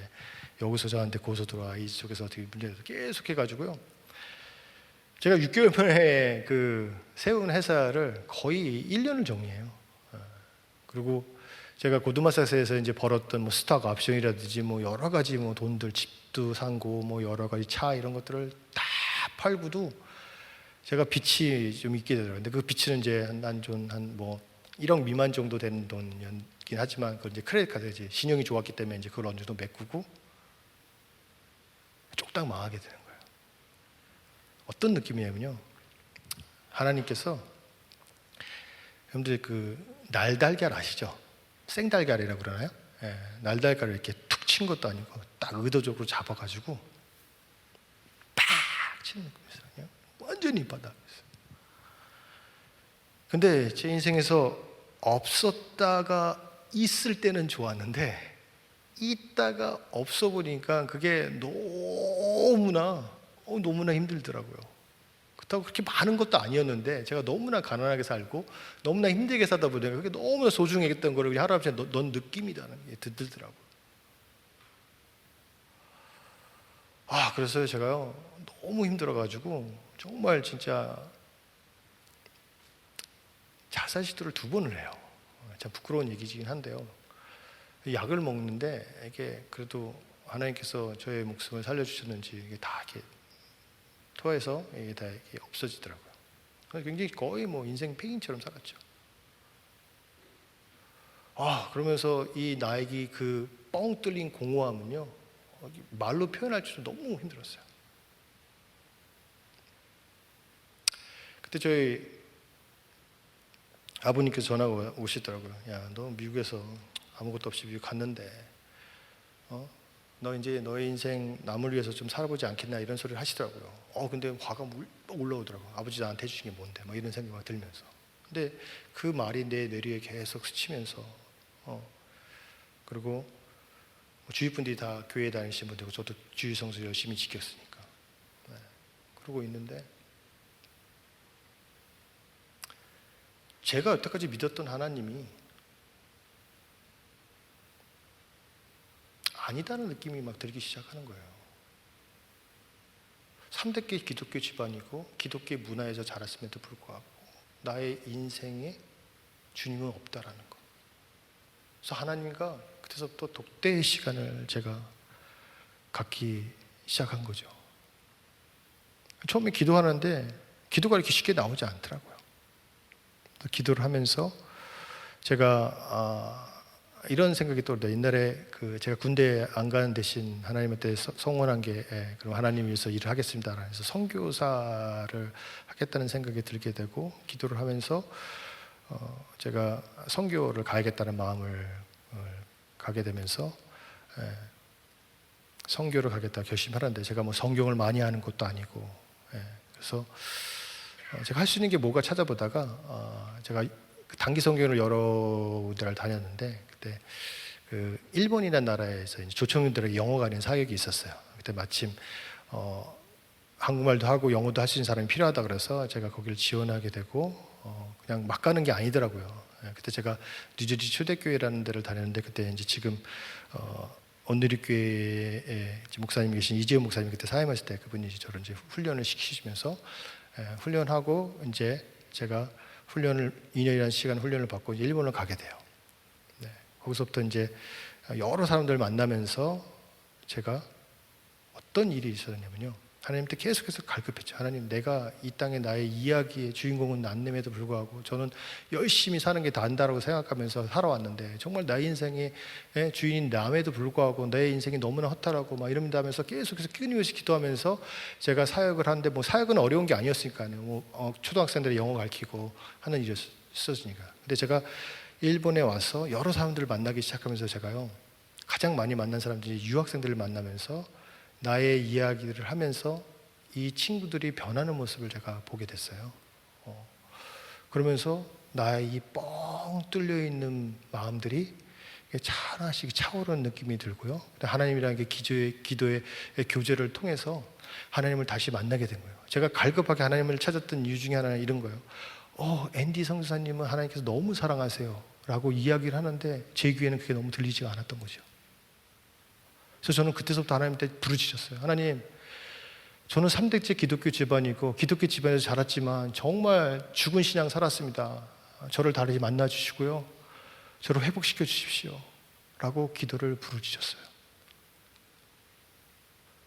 여기서 저한테 고소 들어와, 이쪽에서 어떻게 문제가 계속 해가지고요. 제가 6개월 만에 그 세운 회사를 거의 1년을 정리해요. 그리고 제가 고드마사스에서 이제 벌었던 뭐 스탁 옵션이라든지 뭐 여러 가지 뭐 돈들, 집도 산고 뭐 여러 가지 차 이런 것들을 다 팔고도 제가 빚이 좀 있게 되더라고요. 근데 그 빚은 이제 한 뭐 1억 미만 정도 되는 돈이긴 하지만, 그걸 이제 크레딧 카드, 이제 신용이 좋았기 때문에 이제 그걸 어느 정도 메꾸고 쪽딱 망하게 되는 거예요. 어떤 느낌이냐면요, 하나님께서, 여러분들 그 날달걀 아시죠? 생달걀이라고 그러나요? 예, 날달걀을 이렇게 툭 친 것도 아니고 딱 의도적으로 잡아가지고 팍 치는 거예요. 완전히 바닥에서. 근데 제 인생에서 없었다가 있을 때는 좋았는데, 있다가 없어 보니까 그게 너무나 힘들더라고요. 그렇다고 그렇게 많은 것도 아니었는데, 제가 너무나 가난하게 살고 너무나 힘들게 살다 보니까 그게 너무나 소중했던 거를 할아버지가 넌 느낌이라는 게 들더라고요. 그래서 제가요, 너무 힘들어가지고 정말 진짜 자살 시도를 2번을 해요. 참 부끄러운 얘기이긴 한데요. 약을 먹는데 이게 그래도 하나님께서 저의 목숨을 살려주셨는지 이게 다 이렇게 토해서 이게 다 이렇게 없어지더라고요. 굉장히 거의 뭐 인생 폐인처럼 살았죠. 그러면서 이 나에게 그 뻥 뚫린 공허함은요, 말로 표현할 줄 너무 힘들었어요. 그때 저희 아버님께서 전화가 오시더라고요. 야, 너 미국에서 아무것도 없이 미국 갔는데, 너 이제 너의 인생 남을 위해서 좀 살아보지 않겠나, 이런 소리를 하시더라고요. 근데 화가 올라오더라고요. 아버지 나한테 해주신 게 뭔데, 막 이런 생각이 막 들면서. 근데 그 말이 내 뇌리에 계속 스치면서, 그리고 주위 분들이 다 교회 다니시는 분들이고 저도 주일 성수 열심히 지켰으니까, 그러고 있는데, 제가 여태까지 믿었던 하나님이 아니다는 느낌이 막 들기 시작하는 거예요. 3대계 기독교 집안이고 기독교 문화에서 자랐음에도 불구하고 나의 인생에 주님은 없다라는 거. 그래서 하나님과 그때서부터 독대의 시간을 제가 갖기 시작한 거죠. 처음에 기도하는데 기도가 이렇게 쉽게 나오지 않더라고요. 기도를 하면서 제가 이런 생각이 또 옛날에 제가 군대 안 가는 대신 하나님한테 성원한 게, 그럼 하나님 위해서 일을 하겠습니다. 그래서 선교사를 하겠다는 생각이 들게 되고, 기도를 하면서 제가 선교를 가야겠다는 마음을 가게 되면서 선교를 가겠다 결심하는데, 제가 뭐 성경을 많이 하는 것도 아니고, 그래서 제가 할 수 있는 게 뭐가 찾아보다가 제가 단기 선교를 여러 군데를 다녔는데, 그때 그 일본이라는 나라에서 이제 조청년들에게 영어가 아닌 사역이 있었어요. 그때 마침 한국말도 하고 영어도 할 수 있는 사람이 필요하다 그래서 제가 거기를 지원하게 되고, 그냥 막 가는 게 아니더라고요. 그때 제가 뉴저지 초대교회라는 데를 다녔는데, 그때 이제 지금 온누리교회에 목사님이 계신 이재훈 목사님이 그때 사임하실 때 그분이 저를 이제 훈련을 시키시면서, 훈련하고 이제 제가 훈련을 2년이라는 시간 훈련을 받고 이제 일본을 가게 돼요. 거기서부터 이제 여러 사람들 만나면서 제가 어떤 일이 있었냐면요, 하나님한테 계속해서 갈급했죠. 하나님, 내가 이 땅에 나의 이야기의 주인공은 난님에도 불구하고 저는 열심히 사는 게 다안다라고 생각하면서 살아왔는데, 정말 나의 인생의 주인인 남에도 불구하고 내 인생이 너무나 허탈하고 막 이런다면서 계속해서 끊임없이 기도하면서 제가 사역을 하는데, 뭐 사역은 어려운 게 아니었으니까요. 뭐 초등학생들의 영어 가르치고 하는 일이 있었으니까. 근데 제가 일본에 와서 여러 사람들을 만나기 시작하면서 제가요, 가장 많이 만난 사람들이 유학생들을 만나면서 나의 이야기들을 하면서 이 친구들이 변하는 모습을 제가 보게 됐어요. 그러면서 나의 이 뻥 뚫려 있는 마음들이 하나씩 차오르는 느낌이 들고요. 하나님이랑 기도의 교제를 통해서 하나님을 다시 만나게 된 거예요. 제가 갈급하게 하나님을 찾았던 이유 중에 하나는 이런 거예요. 앤디 선교사님은 하나님께서 너무 사랑하세요 라고 이야기를 하는데 제 귀에는 그게 너무 들리지가 않았던 거죠. 그래서 저는 그때서부터 하나님한테 부르짖었어요. 하나님, 저는 3대째 기독교 집안이고 기독교 집안에서 자랐지만 정말 죽은 신앙 살았습니다. 저를 다시 만나 주시고요, 저를 회복시켜 주십시오 라고 기도를 부르짖었어요.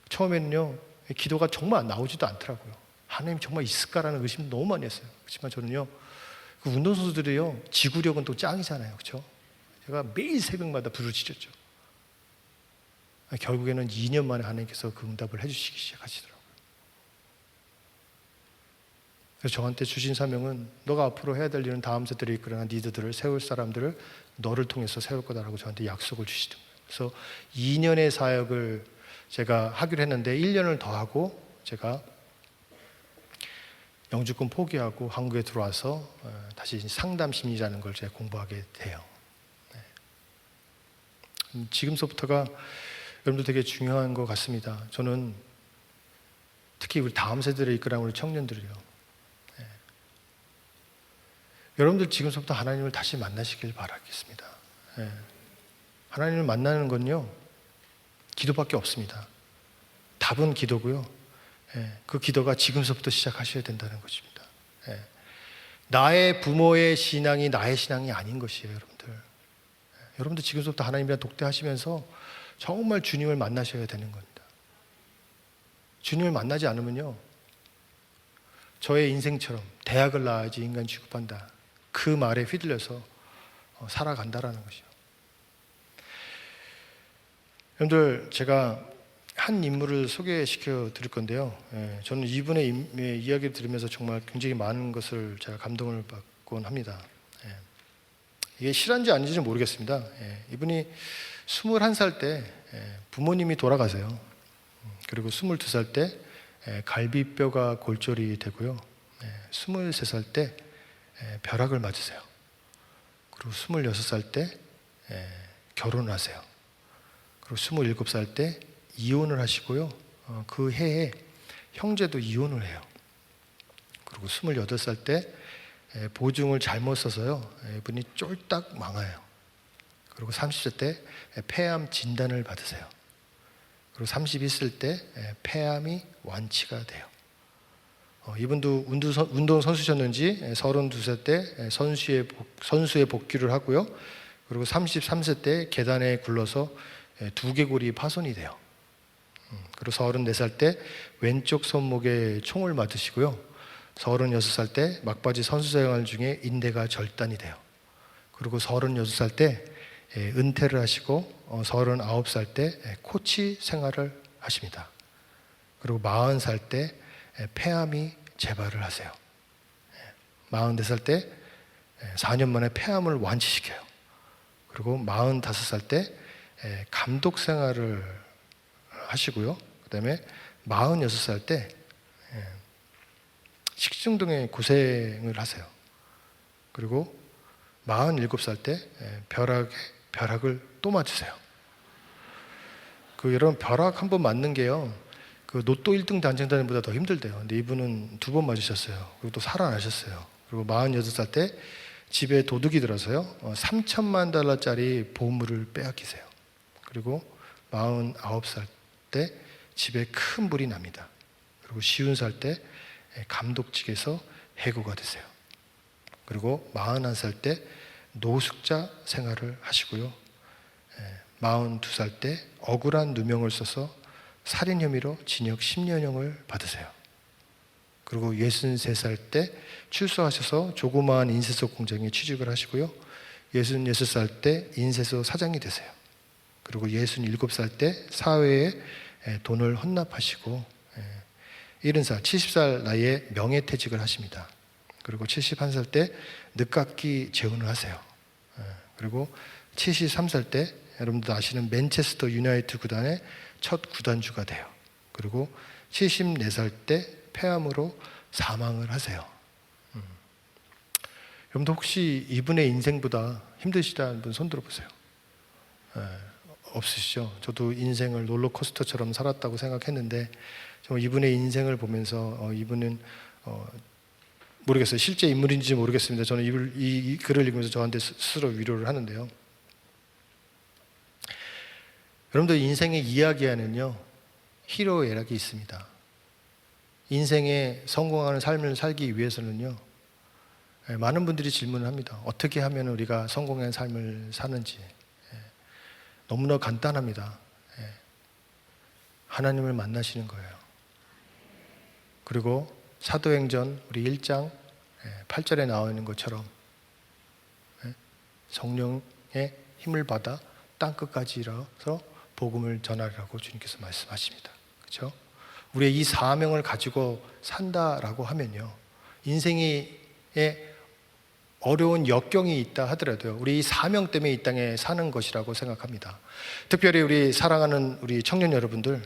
처음에는요, 기도가 정말 나오지도 않더라고요. 하나님 정말 있을까라는 의심도 너무 많이 했어요. 그렇지만 저는요, 그 운동선수들이요, 지구력은 또 짱이잖아요. 그렇죠? 제가 매일 새벽마다 부르짖었죠. 결국에는 2년 만에 하나님께서 그 응답을 해주시기 시작하시더라고요. 그래서 저한테 주신 사명은 너가 앞으로 해야 될 일은 다음 세대를 이끌어나 리더들을 세울 사람들을 너를 통해서 세울 거다라고 저한테 약속을 주시던 거예요. 그래서 2년의 사역을 제가 하기로 했는데 1년을 더 하고 제가 영주권 포기하고 한국에 들어와서 다시 상담 심리라는 걸 제가 공부하게 돼요. 지금서부터가 여러분들 되게 중요한 것 같습니다. 저는 특히 우리 다음 세대를 이끌어가는 우리 청년들이요, 여러분들 지금서부터 하나님을 다시 만나시길 바라겠습니다. 하나님을 만나는 건요, 기도밖에 없습니다. 답은 기도고요. 그 기도가 지금서부터 시작하셔야 된다는 것입니다. 나의 부모의 신앙이 나의 신앙이 아닌 것이에요, 여러분들. 여러분들 지금서부터 하나님이랑 독대하시면서 정말 주님을 만나셔야 되는 겁니다. 주님을 만나지 않으면요, 저의 인생처럼 대학을 나와야지 인간 취급한다, 그 말에 휘둘려서 살아간다라는 것이요. 여러분들, 제가 한 인물을 소개시켜 드릴 건데요, 저는 이분의 이야기를 들으면서 정말 굉장히 많은 것을 제가 감동을 받곤 합니다. 이게 실화인지 아닌지는 모르겠습니다. 이분이 21살 때 부모님이 돌아가세요. 그리고 22살 때 갈비뼈가 골절이 되고요, 23살 때 벼락을 맞으세요. 그리고 26살 때 결혼을 하세요. 그리고 27살 때 이혼을 하시고요, 그 해에 형제도 이혼을 해요. 그리고 28살 때 보증을 잘못 써서요, 이분이 쫄딱 망해요. 그리고 30세 때 폐암 진단을 받으세요. 그리고 31살 때 폐암이 완치가 돼요. 이분도 운동선수셨는지 32세 때 선수에 복귀를 하고요, 그리고 33세 때 계단에 굴러서 두개골이 파손이 돼요. 그리고 34살 때 왼쪽 손목에 총을 맞으시고요, 36살 때 막바지 선수 생활 중에 인대가 절단이 돼요. 그리고 36살 때 은퇴를 하시고 39살 때 코치 생활을 하십니다. 그리고 40살 때 폐암이 재발을 하세요. 44살 때 4년 만에 폐암을 완치시켜요. 그리고 45살 때 감독 생활을 하시고요, 그 다음에 46살 때 식중독에 고생을 하세요. 그리고 47살 때 벼락을 또 맞으세요. 여러분, 벼락 한 번 맞는 게요, 그 로또 1등 당첨자보다 더 힘들대요. 근데 이분은 2번 맞으셨어요. 그리고 또 살아나셨어요. 그리고 48살 때 집에 도둑이 들어서요, 3천만 달러짜리 보물을 빼앗기세요. 그리고 49살 때 집에 큰 불이 납니다. 그리고 50살 때 감독직에서 해고가 되세요. 그리고 41살 때 노숙자 생활을 하시고요, 42살 때 억울한 누명을 써서 살인 혐의로 징역 10년형을 받으세요. 그리고 63살 때 출소하셔서 조그마한 인쇄소 공장에 취직을 하시고요, 66살 때 인쇄소 사장이 되세요. 그리고 67살 때 사회에 돈을 헌납하시고 70살 나이에 명예퇴직을 하십니다. 그리고 71살 때 늦깎이 재혼을 하세요. 그리고 73살 때 여러분들 아시는 맨체스터 유나이티드 구단의 첫 구단주가 돼요. 그리고 74살 때 폐암으로 사망을 하세요. 여러분도 혹시 이분의 인생보다 힘드시다는 분 손 들어보세요. 없으시죠? 저도 인생을 롤러코스터처럼 살았다고 생각했는데 정말 이분의 인생을 보면서 이분은 모르겠어요. 실제 인물인지 모르겠습니다. 저는 이 글을 읽으면서 저한테 스스로 위로를 하는데요. 여러분들 인생의 이야기에는요 희로애락이 있습니다. 인생에 성공하는 삶을 살기 위해서는요 많은 분들이 질문을 합니다. 어떻게 하면 우리가 성공한 삶을 사는지. 너무나 간단합니다. 하나님을 만나시는 거예요. 그리고 사도행전 우리 1장 8절에 나와 있는 것처럼 성령의 힘을 받아 땅끝까지 일어서 복음을 전하라고 주님께서 말씀하십니다. 그렇죠? 우리의 이 사명을 가지고 산다라고 하면요 인생에 어려운 역경이 있다 하더라도요 우리 이 사명 때문에 이 땅에 사는 것이라고 생각합니다. 특별히 우리 사랑하는 우리 청년 여러분들,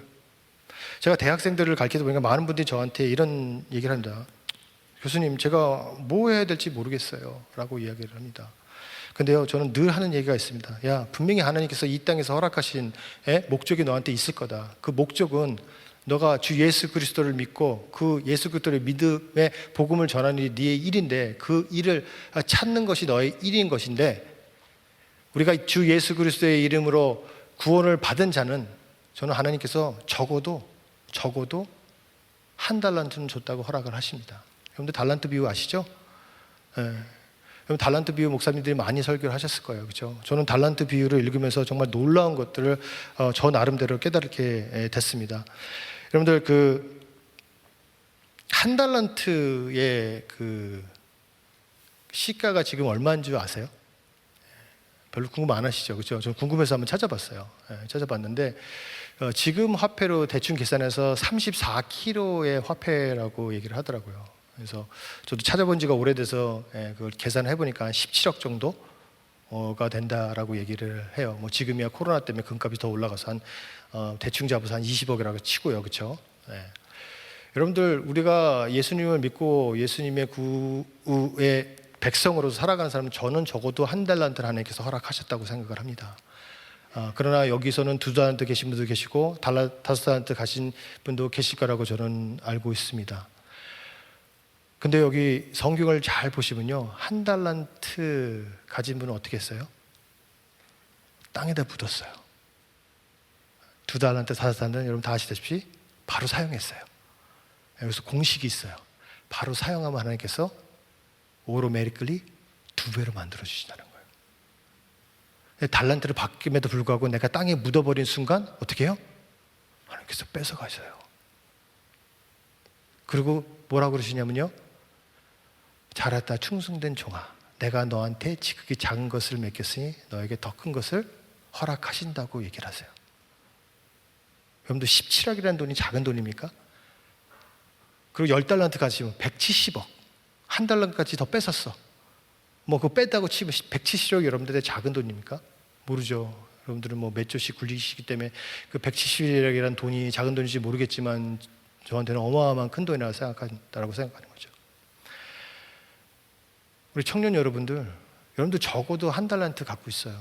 제가 대학생들을 가르치다 보니까 많은 분들이 저한테 이런 얘기를 합니다. 교수님, 제가 뭐 해야 될지 모르겠어요 라고 이야기를 합니다. 근데요 저는 늘 하는 얘기가 있습니다. 야, 분명히 하나님께서 이 땅에서 허락하신 목적이 너한테 있을 거다. 그 목적은 너가 주 예수 그리스도를 믿고 그 예수 그리스도의 믿음의 복음을 전하는 일이 네의 일인데, 그 일을 찾는 것이 너의 일인 것인데, 우리가 주 예수 그리스도의 이름으로 구원을 받은 자는 저는 하나님께서 적어도 한 달란트는 줬다고 허락을 하십니다. 여러분들 달란트 비유 아시죠? 여러분 달란트 비유 목사님들이 많이 설교를 하셨을 거예요. 그렇죠? 저는 달란트 비유를 읽으면서 정말 놀라운 것들을 저 나름대로 깨닫게 됐습니다. 여러분들 그 한 달란트의 그 시가가 지금 얼마인 줄 아세요? 별로 궁금 안 하시죠? 그렇죠? 저는 궁금해서 한번 찾아봤어요. 찾아봤는데 지금 화폐로 대충 계산해서 34kg의 화폐라고 얘기를 하더라고요. 그래서 저도 찾아본 지가 오래돼서 그걸 계산해 보니까 한 17억 정도가 된다라고 얘기를 해요. 뭐 지금이야 코로나 때문에 금값이 더 올라가서 한 대충 잡아서 한 20억이라고 치고요, 그렇죠? 여러분들 우리가 예수님을 믿고 예수님의 구의 백성으로서 살아가는 사람은 저는 적어도 한 달란트를 하나님께서 허락하셨다고 생각을 합니다. 그러나 여기서는 2달란트 계신 분도 계시고 5달란트 가신 분도 계실 거라고 저는 알고 있습니다. 근데 여기 성경을 잘 보시면요 한 달란트 가진 분은 어떻게 했어요? 땅에다 묻었어요. 2달란트, 5달란트는 여러분 다 아시다시피 바로 사용했어요. 여기서 공식이 있어요. 바로 사용하면 하나님께서 오로메리클리 2배로 만들어 주신다는 거예요. 달란트를 바뀜에도 불구하고 내가 땅에 묻어버린 순간 어떻게 해요? 하나님께서 뺏어가셔요. 그리고 뭐라고 그러시냐면요 잘했다 충성된 종아, 내가 너한테 지극히 작은 것을 맡겼으니 너에게 더 큰 것을 허락하신다고 얘기를 하세요. 여러분들 17억이라는 돈이 작은 돈입니까? 그리고 10달란트 가지면 170억, 한 달란트까지 더 뺏었어. 뭐 그거 뺐다고 치면 170억이 여러분들의 작은 돈입니까? 모르죠. 여러분들은 뭐 몇 조씩 굴리시기 때문에 그 170억이라는 돈이 작은 돈인지 모르겠지만 저한테는 어마어마한 큰 돈이라고 생각한다고 생각하는 거죠. 우리 청년 여러분들 적어도 한 달란트 갖고 있어요.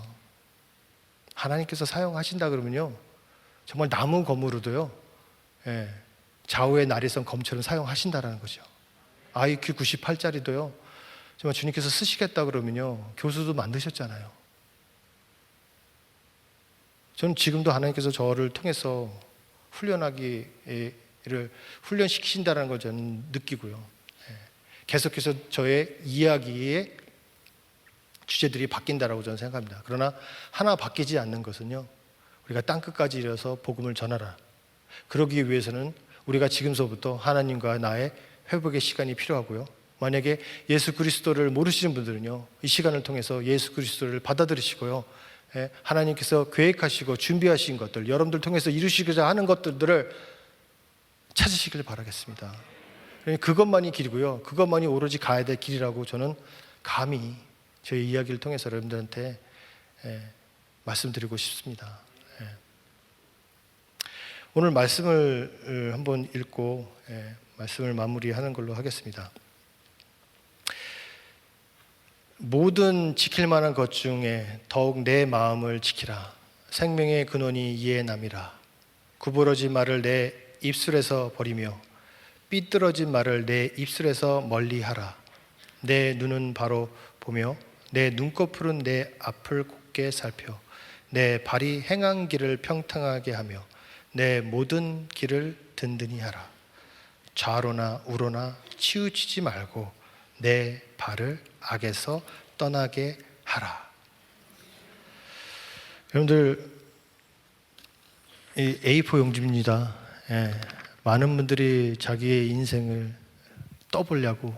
하나님께서 사용하신다 그러면요 정말 나무 검으로도요 좌우의 나리선 검처럼 사용하신다라는 거죠. IQ 98짜리도요 정말 주님께서 쓰시겠다 그러면요 교수도 만드셨잖아요. 저는 지금도 하나님께서 저를 통해서 훈련시키신다는 걸 저는 느끼고요. 계속해서 저의 이야기의 주제들이 바뀐다라고 저는 생각합니다. 그러나 하나 바뀌지 않는 것은요 우리가 땅끝까지 이르러서 복음을 전하라. 그러기 위해서는 우리가 지금서부터 하나님과 나의 회복의 시간이 필요하고요. 만약에 예수 그리스도를 모르시는 분들은요 이 시간을 통해서 예수 그리스도를 받아들이시고요 하나님께서 계획하시고 준비하신 것들, 여러분들 통해서 이루시고자 하는 것들을 찾으시길 바라겠습니다. 그것만이 길이고요 그것만이 오로지 가야 될 길이라고 저는 감히 저희 이야기를 통해서 여러분들한테 말씀드리고 싶습니다. 오늘 말씀을 한번 읽고 말씀을 마무리하는 걸로 하겠습니다. 모든 지킬 만한 것 중에 더욱 내 마음을 지키라. 생명의 근원이 이에 남이라. 구부러진 말을 내 입술에서 버리며 삐뚤어진 말을 내 입술에서 멀리하라. 내 눈은 바로 보며 내 눈꺼풀은 내 앞을 곧게 살펴 내 발이 행한 길을 평탄하게 하며 내 모든 길을 든든히 하라. 좌로나 우로나 치우치지 말고 내 발을 악에서 떠나게 하라. 여러분들, 이 A4 용지입니다. 많은 분들이 자기의 인생을 떠보려고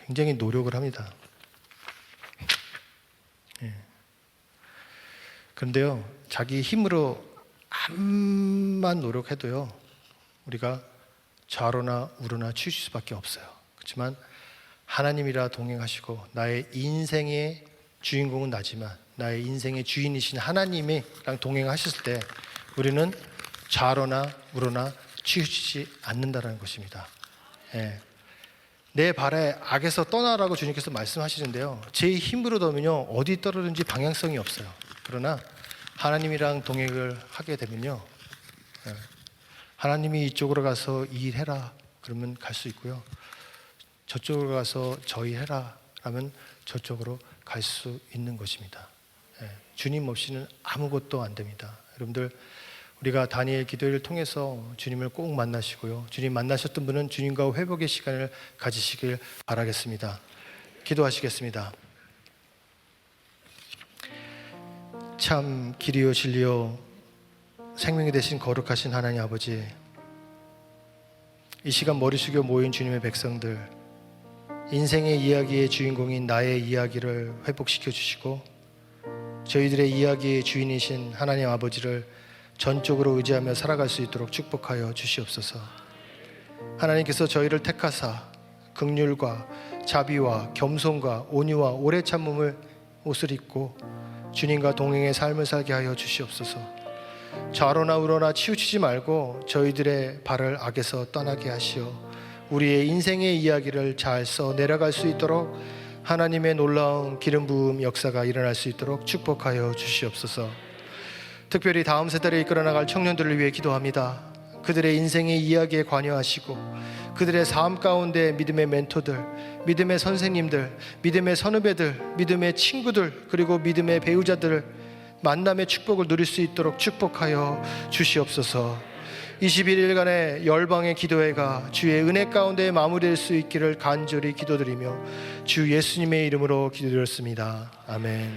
굉장히 노력을 합니다. 그런데요, 자기 힘으로 암만 노력해도요, 우리가 좌로나 우로나 치우칠 수밖에 없어요. 그렇지만 하나님이라 동행하시고 나의 인생의 주인공은 나지만 나의 인생의 주인이신 하나님이랑 동행하셨을 때 우리는 좌로나 우로나 치우치지 않는다는 것입니다. 내 발에 악에서 떠나라고 주님께서 말씀하시는데요, 제 힘으로 더면요 어디 떨어든지 방향성이 없어요. 그러나 하나님이랑 동행을 하게 되면요, 하나님이 이쪽으로 가서 이 일 해라 그러면 갈 수 있고요, 저쪽으로 가서 저 일 해라 라면 저쪽으로 갈 수 있는 것입니다. 주님 없이는 아무것도 안 됩니다. 여러분들, 우리가 다니엘 기도회를 통해서 주님을 꼭 만나시고요, 주님 만나셨던 분은 주님과 회복의 시간을 가지시길 바라겠습니다. 기도하시겠습니다. 참 길이요 진리요 생명이 되신 거룩하신 하나님 아버지, 이 시간 머리 숙여 모인 주님의 백성들, 인생의 이야기의 주인공인 나의 이야기를 회복시켜 주시고 저희들의 이야기의 주인이신 하나님 아버지를 전적으로 의지하며 살아갈 수 있도록 축복하여 주시옵소서. 하나님께서 저희를 택하사 긍휼과 자비와 겸손과 온유와 오래 참음을 옷을 입고 주님과 동행의 삶을 살게 하여 주시옵소서. 좌로나 우로나 치우치지 말고 저희들의 발을 악에서 떠나게 하시어 우리의 인생의 이야기를 잘 써 내려갈 수 있도록 하나님의 놀라운 기름 부음 역사가 일어날 수 있도록 축복하여 주시옵소서. 특별히 다음 세대를 이끌어 나갈 청년들을 위해 기도합니다. 그들의 인생의 이야기에 관여하시고 그들의 삶 가운데 믿음의 멘토들, 믿음의 선생님들, 믿음의 선후배들, 믿음의 친구들, 그리고 믿음의 배우자들 만남의 축복을 누릴 수 있도록 축복하여 주시옵소서. 21일간의 열방의 기도회가 주의 은혜 가운데 마무리될 수 있기를 간절히 기도드리며 주 예수님의 이름으로 기도드렸습니다. 아멘.